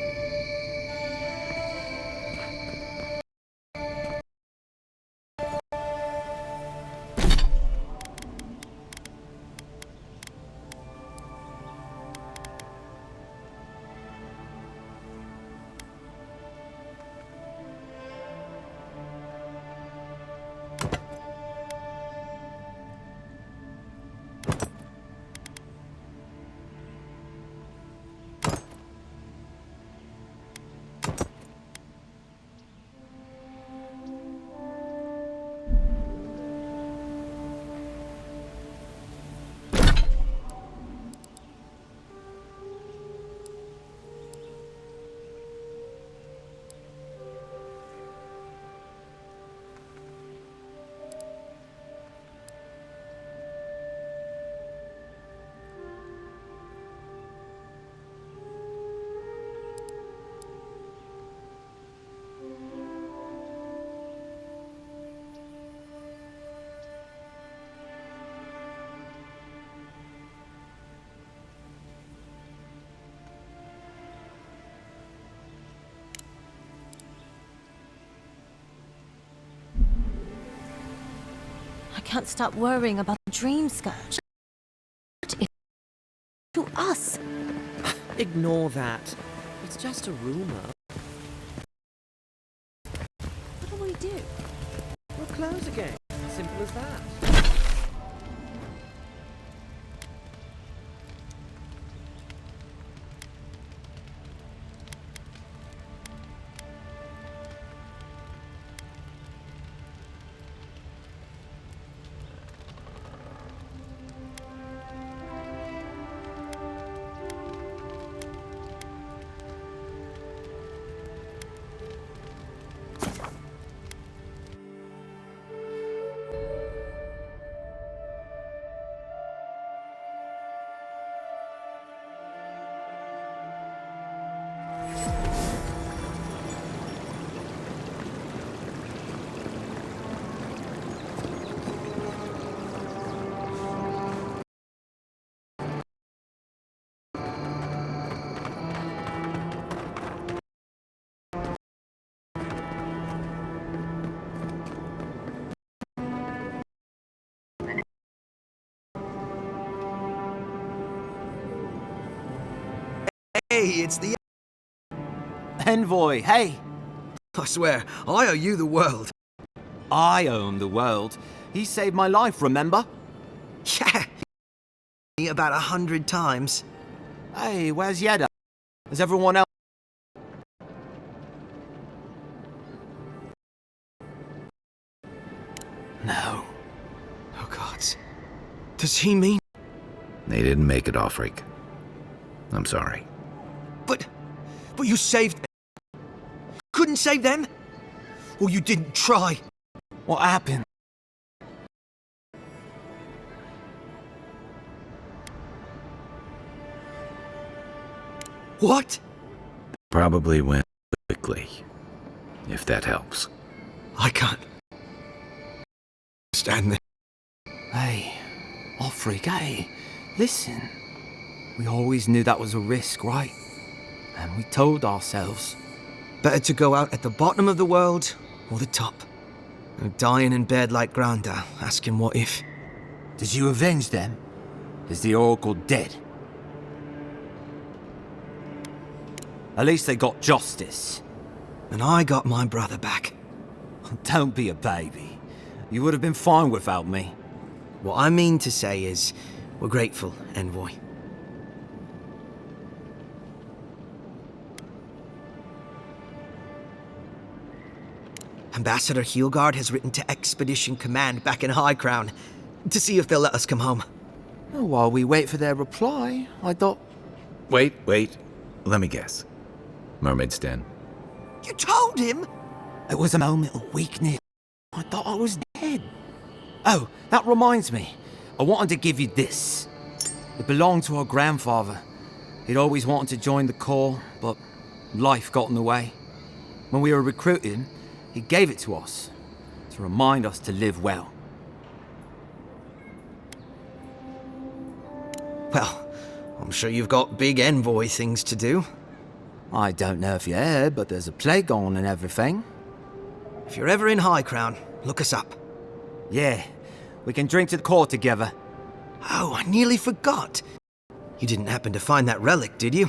I can't stop worrying about the dream scourge. What if to us? Ignore that. It's just a rumor. What do we do? We'll close again. Simple as that. Hey, it's the Envoy, hey! I swear, I owe you the world. I own the world. He saved my life, remember? Yeah. About 100 times. Hey, where's Yeda? Is everyone else? No. Oh, God. Does he mean... They didn't make it, Offreak. I'm sorry. But you saved... Couldn't save them? Or you didn't try? What happened? What? Probably went quickly, if that helps. I can't stand this. Hey, Offreak, hey, listen. We always knew that was a risk, right? And we told ourselves. Better to go out at the bottom of the world or the top. No dying in bed like Granda, asking what if. Did you avenge them? Is the Oracle dead? At least they got justice. And I got my brother back. Don't be a baby. You would have been fine without me. What I mean to say is, We're grateful, Envoy. Ambassador Heelgard has written to Expedition Command back in High Crown to see if they'll let us come home. Oh, while we wait for their reply, I thought... Wait. Let me guess. Mermaid's Den. You told him? It was a moment of weakness. I thought I was dead. Oh, that reminds me. I wanted to give you this. It belonged to our grandfather. He'd always wanted to join the Corps, but life got in the way. When we were recruiting, he gave it to us to remind us to live well. Well, I'm sure you've got big envoy things to do. I don't know if you heard, but there's a plague on and everything. If you're ever in High Crown, look us up. Yeah, we can drink to the Corps together. Oh, I nearly forgot. You didn't happen to find that relic, did you?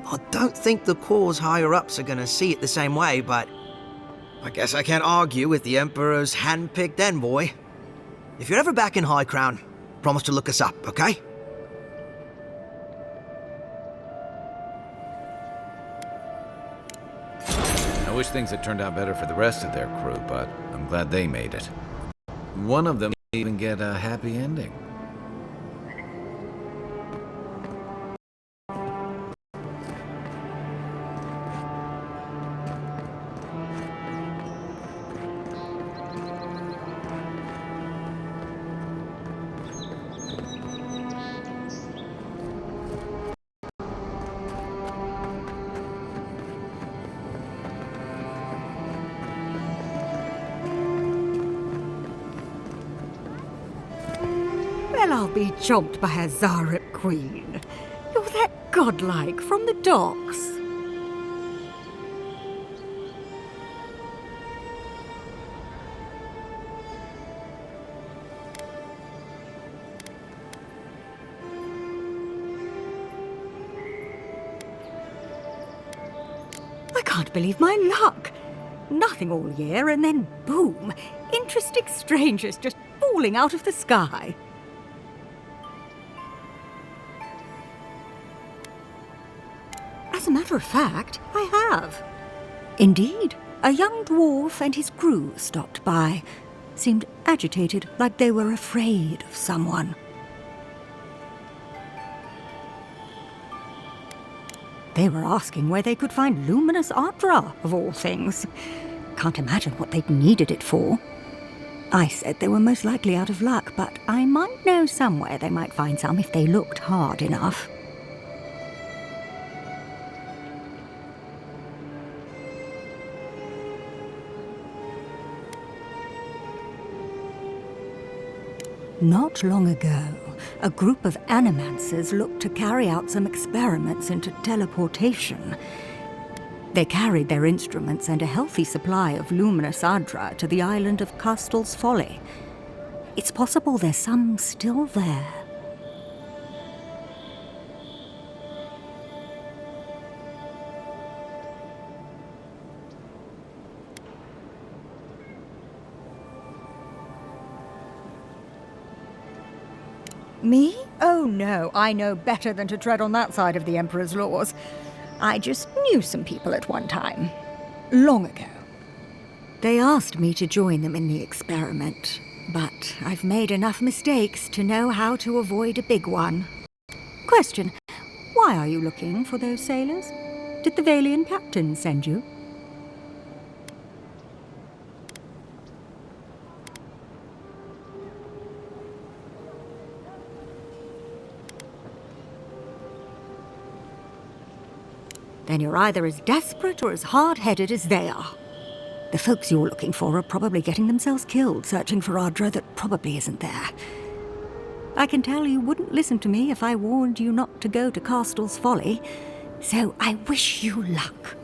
I don't think the Corps' higher-ups are gonna see it the same way, but I guess I can't argue with the Emperor's hand-picked envoy. If you're ever back in High Crown, promise to look us up, okay? I wish things had turned out better for the rest of their crew, but I'm glad they made it. One of them may even get a happy ending. Well, I'll be chomped by a Zarep queen. You're that godlike from the docks. I can't believe my luck. Nothing all year, and then boom, interesting strangers just falling out of the sky. As a matter of fact, I have. Indeed, a young dwarf and his crew stopped by. Seemed agitated, like they were afraid of someone. They were asking where they could find luminous Ardra, of all things. Can't imagine what they'd needed it for. I said they were most likely out of luck, but I might know somewhere they might find some if they looked hard enough. Not long ago, a group of animancers looked to carry out some experiments into teleportation. They carried their instruments and a healthy supply of luminous Ardra to the island of Castel's Folly. It's possible there's some still there. Me? Oh no, I know better than to tread on that side of the Emperor's laws. I just knew some people at one time. Long ago. They asked me to join them in the experiment. but I've made enough mistakes to know how to avoid a big one. Question, why are you looking for those sailors? Did the Valian captain send you? Then you're either as desperate or as hard-headed as they are. The folks you're looking for are probably getting themselves killed searching for Ardra that probably isn't there. I can tell you wouldn't listen to me if I warned you not to go to Castel's Folly, so I wish you luck.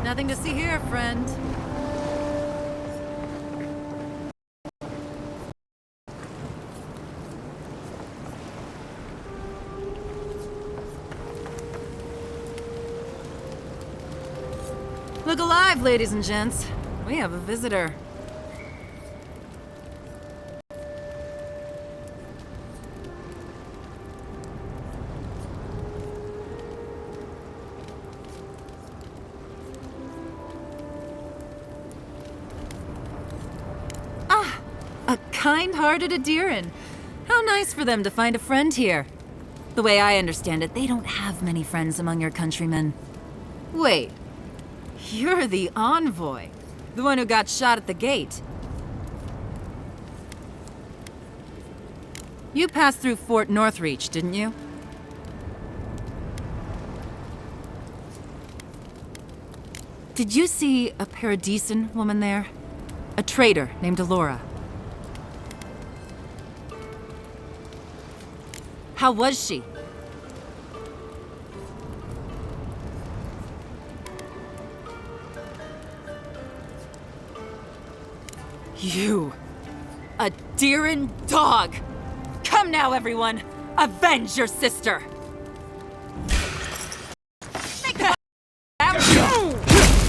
Nothing to see here, friend. Look alive, ladies and gents. We have a visitor. Kind-hearted Adiran. How nice for them to find a friend here. The way I understand it, they don't have many friends among your countrymen. Wait, you're the envoy. The one who got shot at the gate. You passed through Fort Northreach, didn't you? Did you see a Paradisen woman there? A trader named Alora. How was she? You! A Adiran dog! Come now, everyone! Avenge your sister!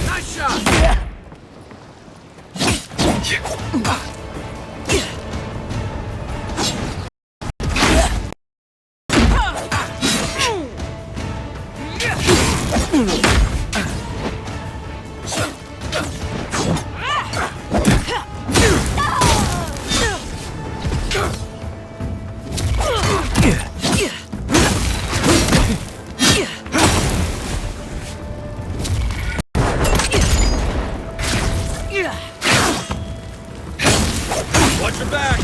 Nice shot! Watch your back!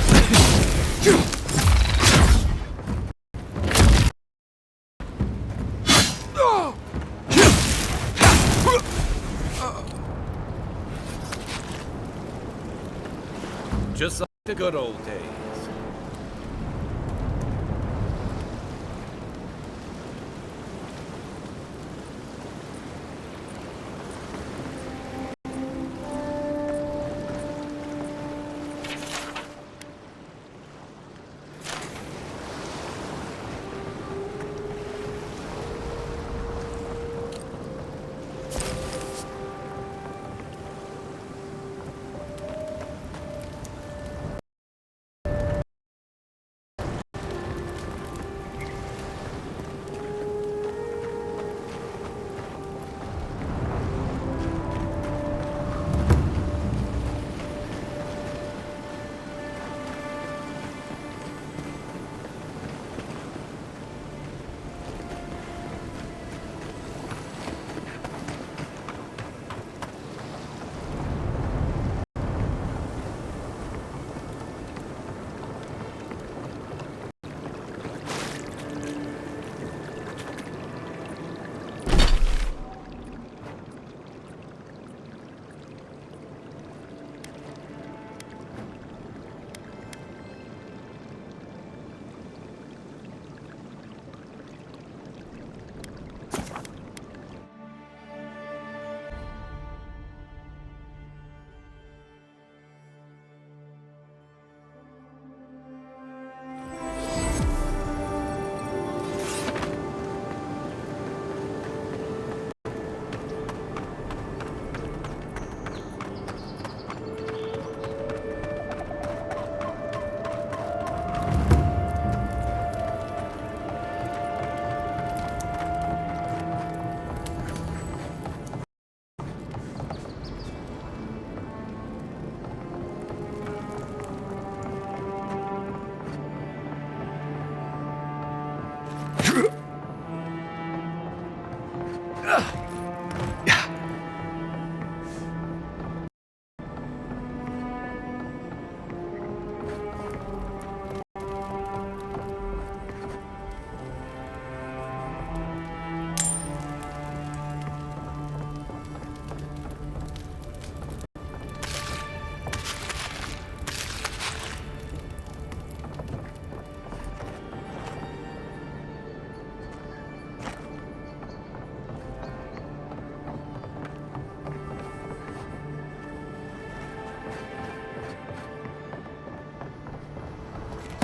Just like the good old days.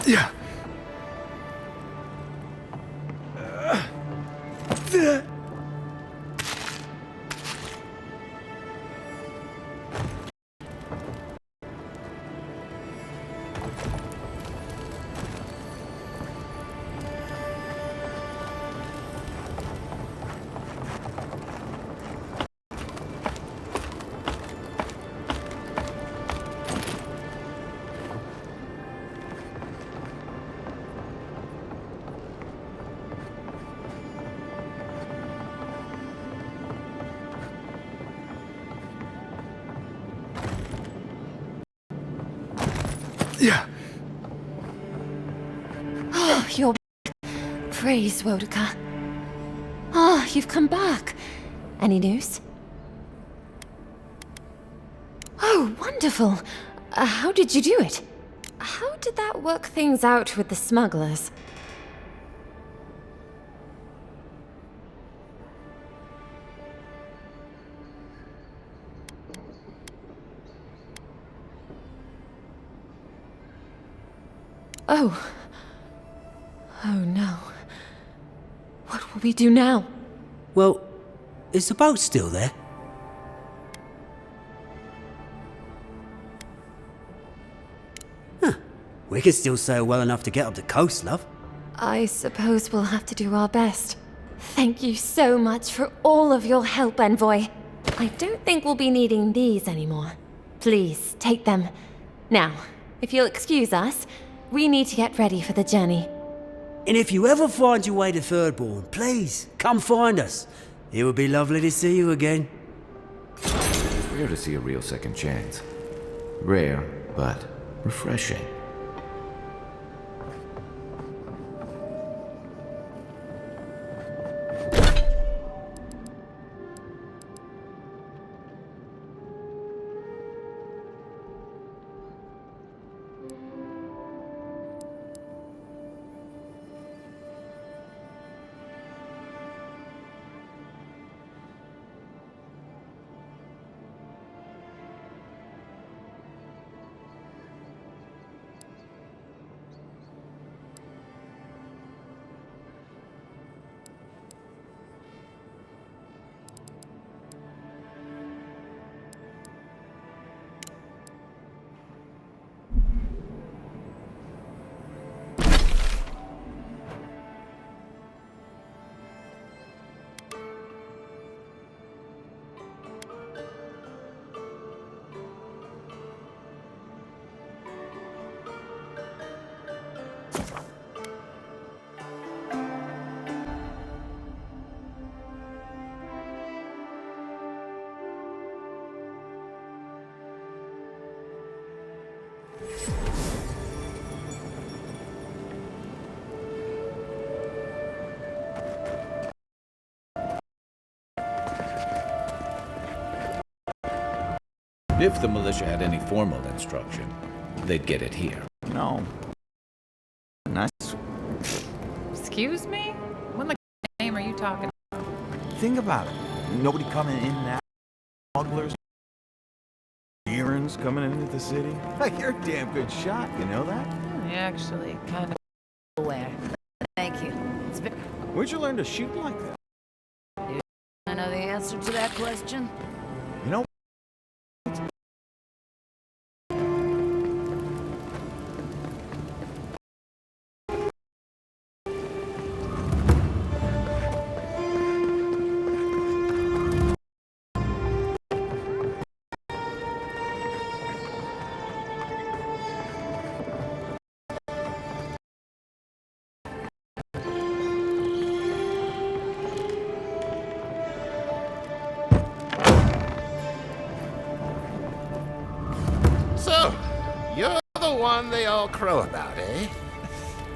Yeah. Yeah. Oh, you're back. Praise Wodaka. Ah, you've come back. Any news? Oh, wonderful. How did you do it? How did that work things out with the smugglers? Oh. Oh no. What will we do now? Well, is the boat still there? Huh. We can still sail well enough to get up the coast, love. I suppose we'll have to do our best. Thank you so much for all of your help, Envoy. I don't think we'll be needing these anymore. Please, take them. Now, if you'll excuse us, we need to get ready for the journey. And if you ever find your way to Thirdborn, please, come find us. It would be lovely to see you again. It's rare to see a real second chance. Rare, but refreshing. If the militia had any formal instruction, they'd get it here. No. Nice. Excuse me? What the name are you talking about? Think about it. Nobody coming in now. Smugglers. Errands coming into the city. Like, you're a damn good shot, you know that? Actually, kind of aware. Thank you. Where'd you learn to shoot like that? I know the answer to that question. You know, So, you're the one they all crow about, eh?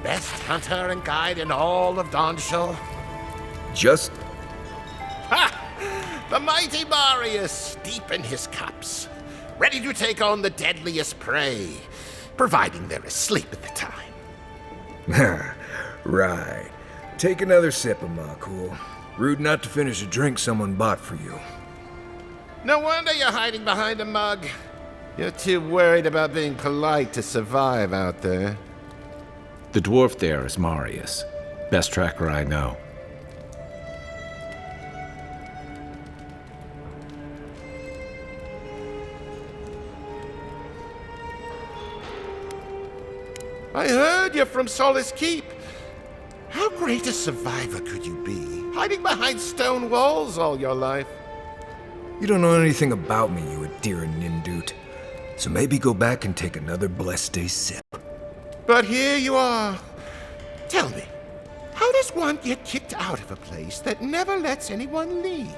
Best hunter and guide in all of Dawnshore? Just... Ha! The mighty Marius, deep in his cups, ready to take on the deadliest prey, providing they're asleep at the time. Right. Take another sip of my cool. Rude not to finish a drink someone bought for you. No wonder you're hiding behind a mug. You're too worried about being polite to survive out there. The dwarf there is Marius. Best tracker I know. I heard you're from Solace Keep. How great a survivor could you be, hiding behind stone walls all your life? You don't know anything about me, you Adira Nindoot. So maybe go back and take another blessed day sip. But here you are. Tell me, how does one get kicked out of a place that never lets anyone leave?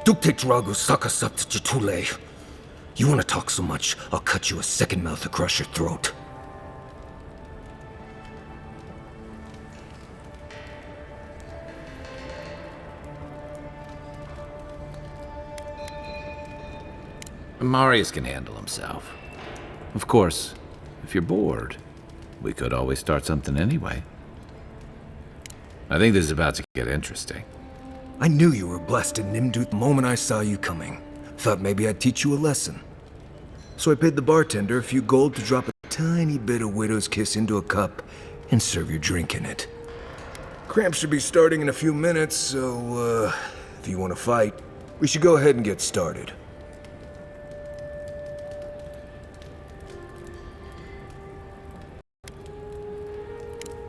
Dukte Drago Sakasap Jatule. You wanna talk so much, I'll cut you a second mouth across your throat. Marius can handle himself. Of course, if you're bored, we could always start something anyway. I think this is about to get interesting. I knew you were blessed in Nimdut the moment I saw you coming. Thought maybe I'd teach you a lesson. So I paid the bartender a few gold to drop a tiny bit of Widow's Kiss into a cup and serve your drink in it. Cramps should be starting in a few minutes, so, if you want to fight, we should go ahead and get started.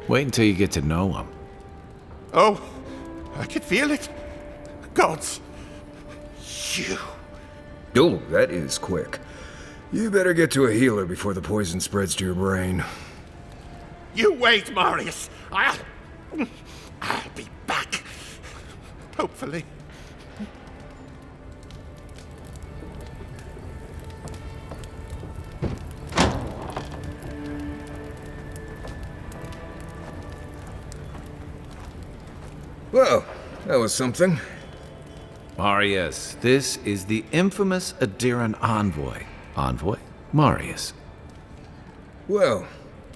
Wait until you get to know him. Oh, I can feel it. Gods. You. Oh, that is quick. You better get to a healer before the poison spreads to your brain. You wait, Marius. I'll be back. Hopefully. Well, that was something. Marius, this is the infamous Adiran envoy. Envoy? Marius. Well,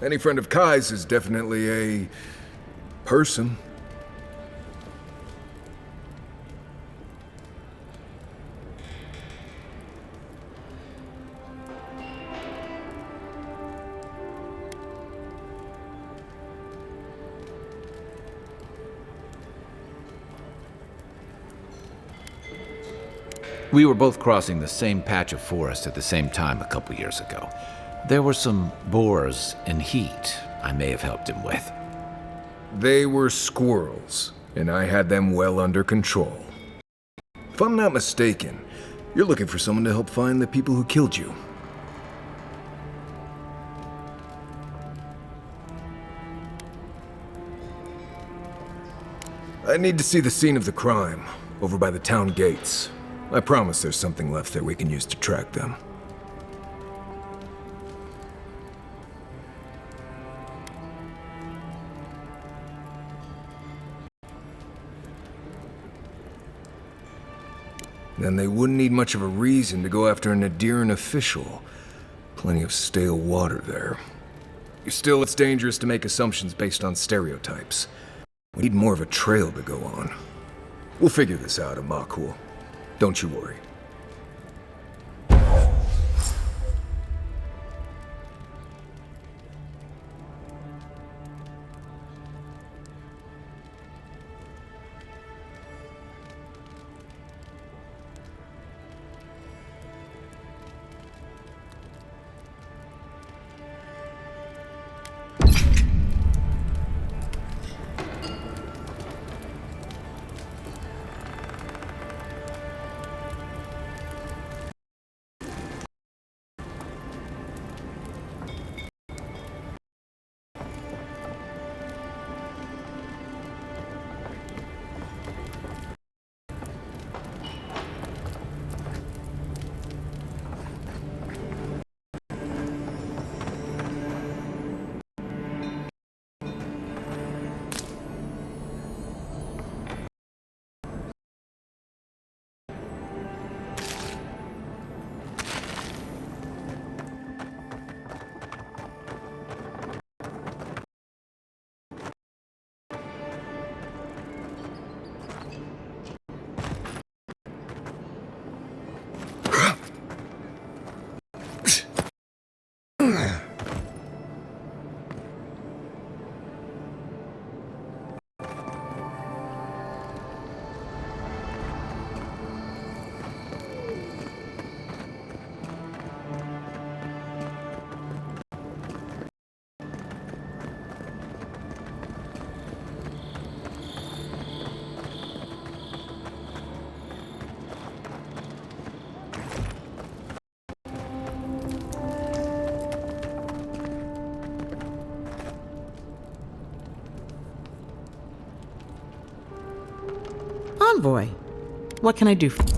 any friend of Kai's is definitely a person. We were both crossing the same patch of forest at the same time a couple years ago. There were some boars in heat I may have helped him with. They were squirrels, and I had them well under control. If I'm not mistaken, you're looking for someone to help find the people who killed you. I need to see the scene of the crime, over by the town gates. I promise there's something left there we can use to track them. Then they wouldn't need much of a reason to go after an Adiran official. Plenty of stale water there. Still, it's dangerous to make assumptions based on stereotypes. We need more of a trail to go on. We'll figure this out, Amakul. Don't you worry. Envoy, what can I do for you?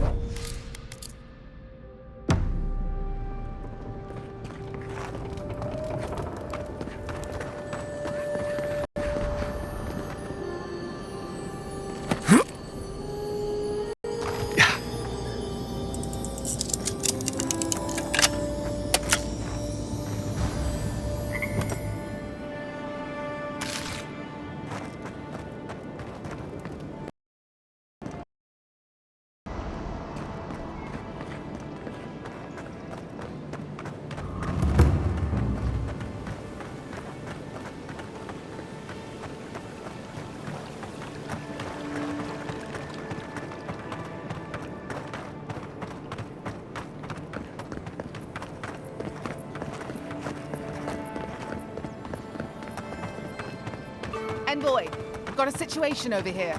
Envoy, we've got a situation over here.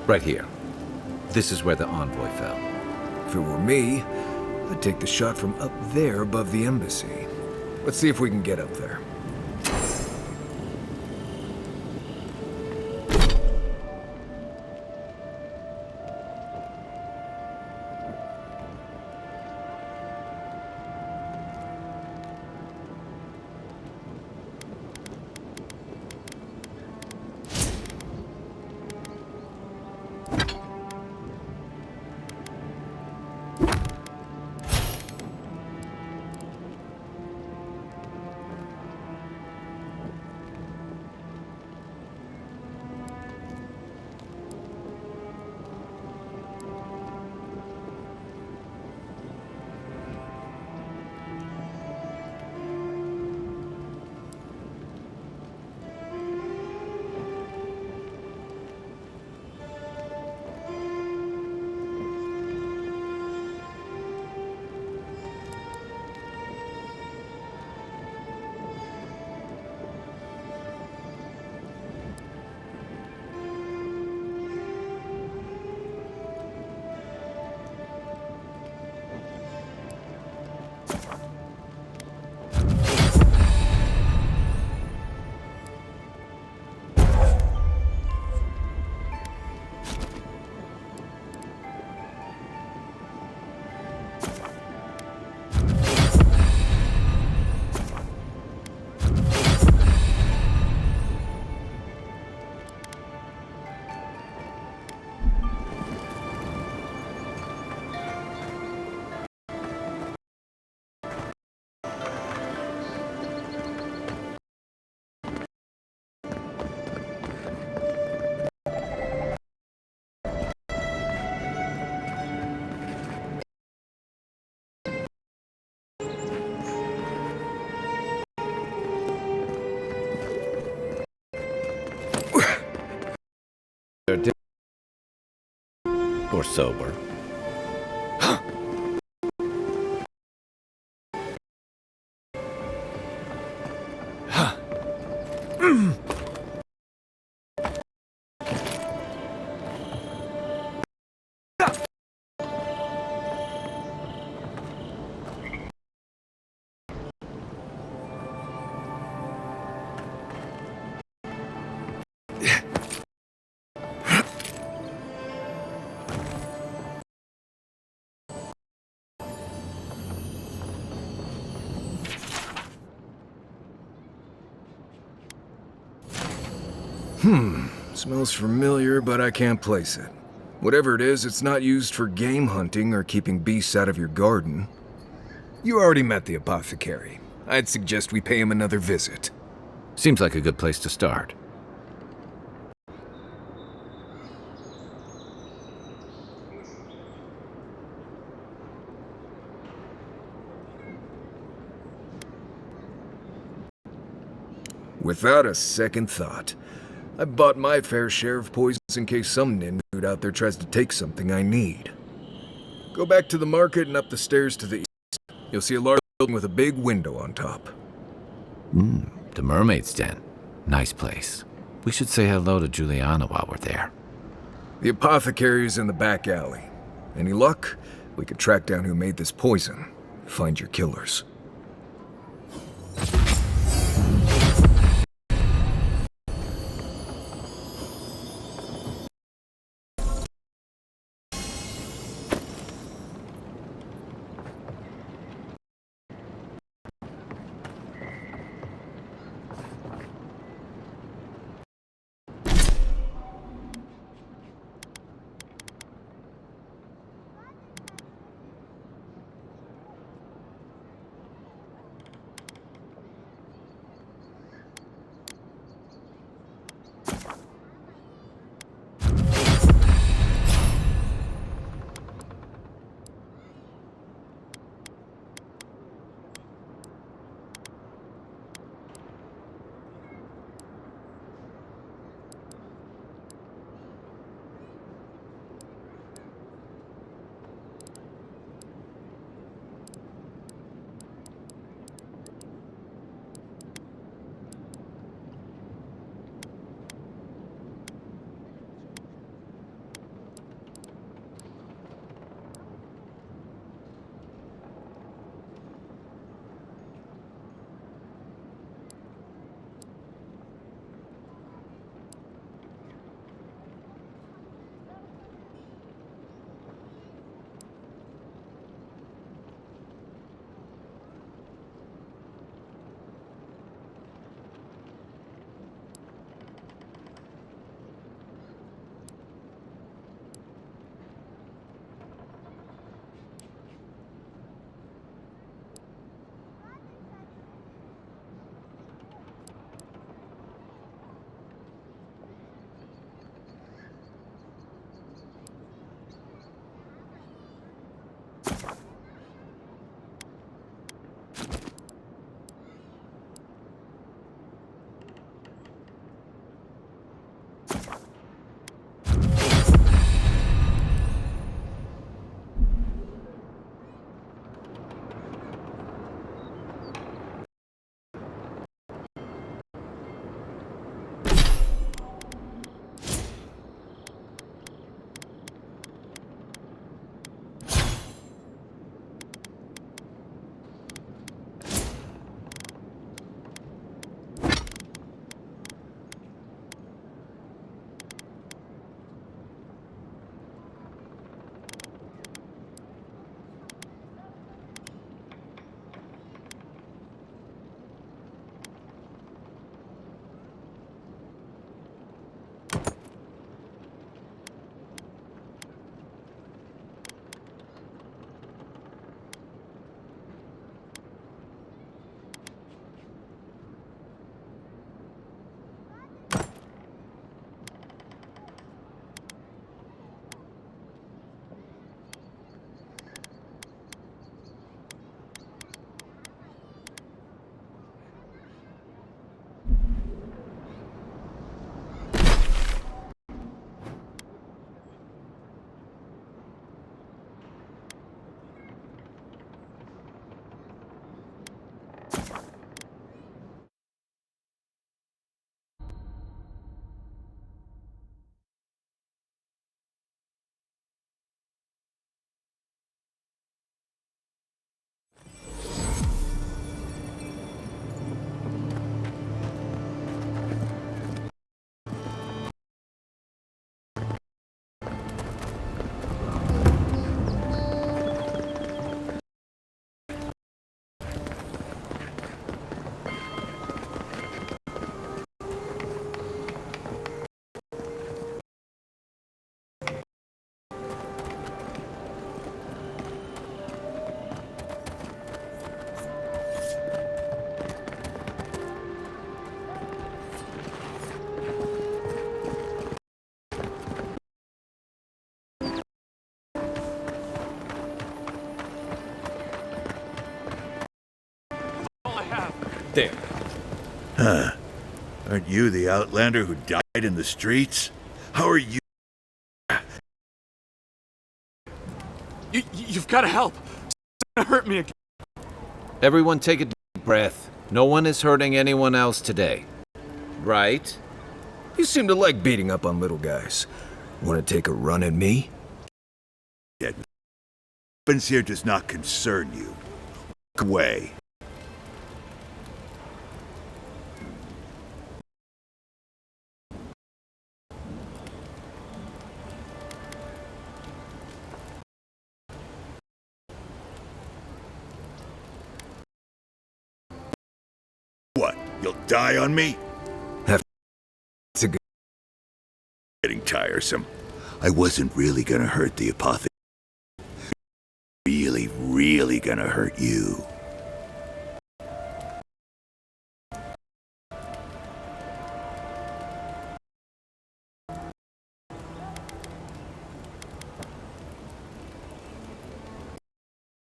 Right here. This is where the envoy fell. If it were me, I'd take the shot from up there above the embassy. Let's see if we can get up there. They're or sober. Smells familiar, but I can't place it. Whatever it is, it's not used for game hunting or keeping beasts out of your garden. You already met the apothecary. I'd suggest we pay him another visit. Seems like a good place to start. Without a second thought, I bought my fair share of poisons in case some nindude out there tries to take something I need. Go back to the market and up the stairs to the east. You'll see a large building with a big window on top. The Mermaid's Den. Nice place. We should say hello to Juliana while we're there. The apothecary is in the back alley. Any luck, we could track down who made this poison. Find your killers. there. Huh. Aren't you the outlander who died in the streets? How are you? You've got to help. It's gonna hurt me again. Everyone take a deep breath. No one is hurting anyone else today. Right? You seem to like beating up on little guys. Want to take a run at me? What happens here does not concern you. Walk away. What? You'll die on me? It's a good... Getting tiresome. I wasn't really gonna hurt the apothecary. Really gonna hurt you.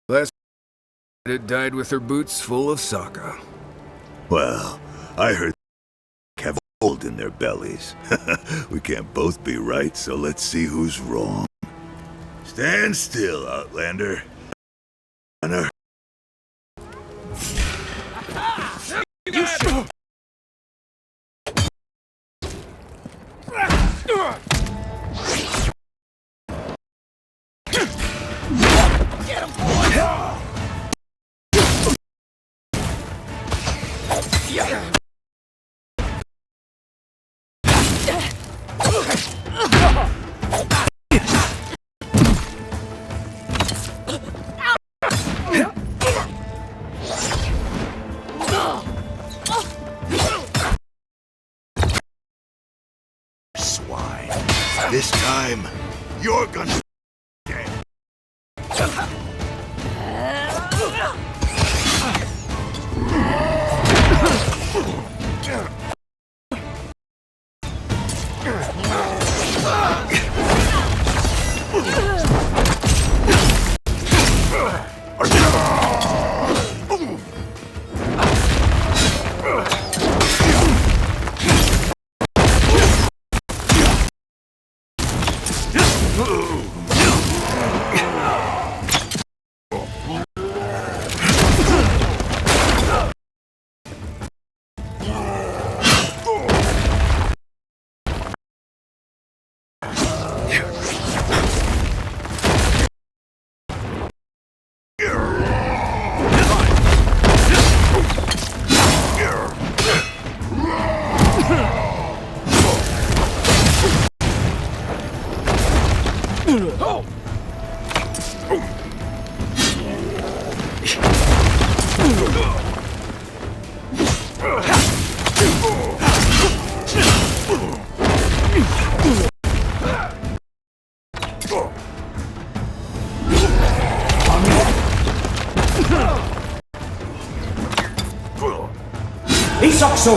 Last it died with her boots full of saka. Well, I heard have gold in their bellies. We can't both be right, so let's see who's wrong. Stand still, Outlander. You should. Get him, boy! Swine. This time, you're gonna... Isakso!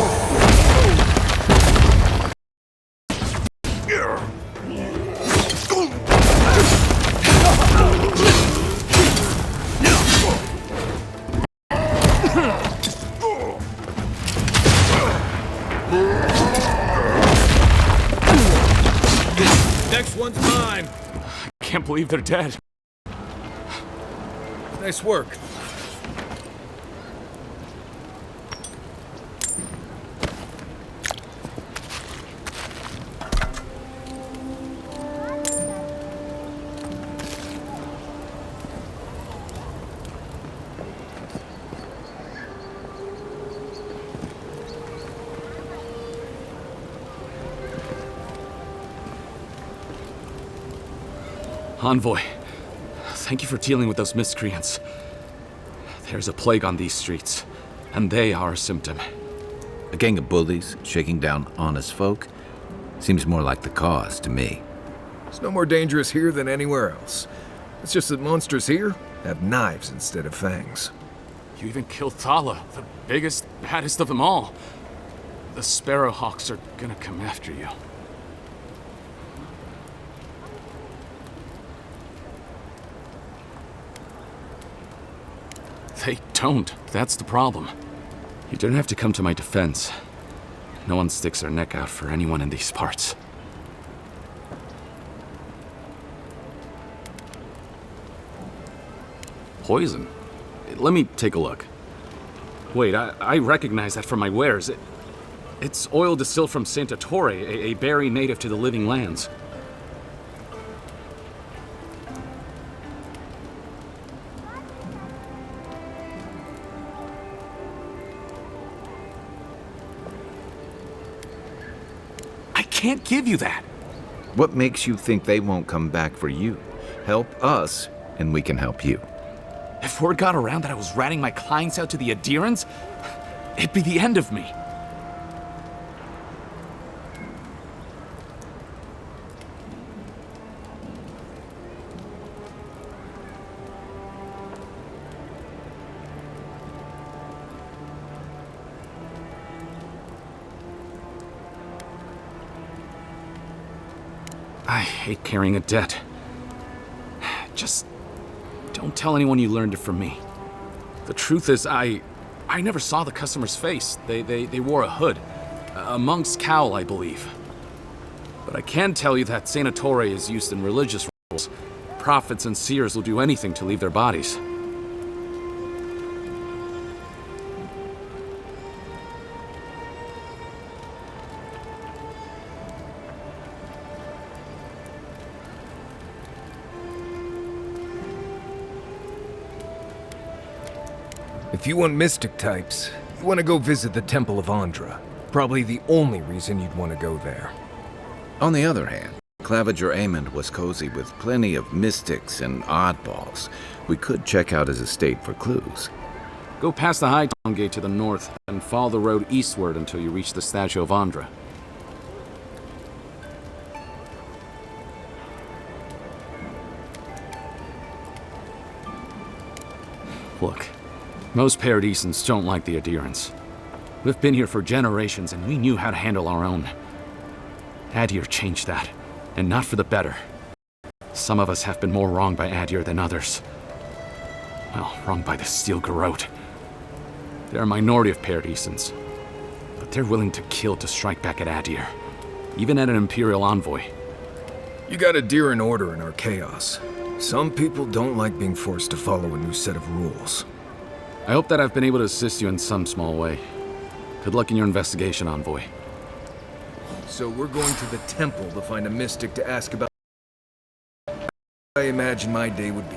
Next one's mine. I can't believe they're dead. Nice work. Envoy, thank you for dealing with those miscreants. There's a plague on these streets, and they are a symptom. A gang of bullies shaking down honest folk? Seems more like the cause to me. It's no more dangerous here than anywhere else. It's just that monsters here have knives instead of fangs. You even killed Thala, the biggest, baddest of them all. The Sparrowhawks are gonna come after you. They don't. That's the problem. You don't have to come to my defense. No one sticks their neck out for anyone in these parts. Poison? Let me take a look. Wait, I recognize that from my wares. It's oil distilled from Santa Torre, a berry native to the Living Lands. I can't give you that! What makes you think they won't come back for you? Help us, and we can help you. If word got around that I was ratting my clients out to the Adherents, it'd be the end of me. I hate carrying a debt. Just don't tell anyone you learned it from me. The truth is, I never saw the customer's face. They wore a hood. A monk's cowl, I believe. But I can tell you that Santa Torre is used in religious rituals. Prophets and seers will do anything to leave their bodies. If you want mystic types, you want to go visit the Temple of Andra. Probably the only reason you'd want to go there. On the other hand, Claviger Amond was cozy with plenty of mystics and oddballs. We could check out his estate for clues. Go past the High Town Gate to the north and follow the road eastward until you reach the statue of Andra. Look, most Paradisans don't like the Adherents. We've been here for generations and we knew how to handle our own. Adir changed that, and not for the better. Some of us have been more wronged by Adir than others. Well, wronged by the Steel Garrote. They're a minority of Paradisans, but they're willing to kill to strike back at Adir, even at an Imperial envoy. You got Adir in order in our chaos. Some people don't like being forced to follow a new set of rules. I hope that I've been able to assist you in some small way. Good luck in your investigation, Envoy. So we're going to the temple to find a mystic to ask about. I imagine my day would be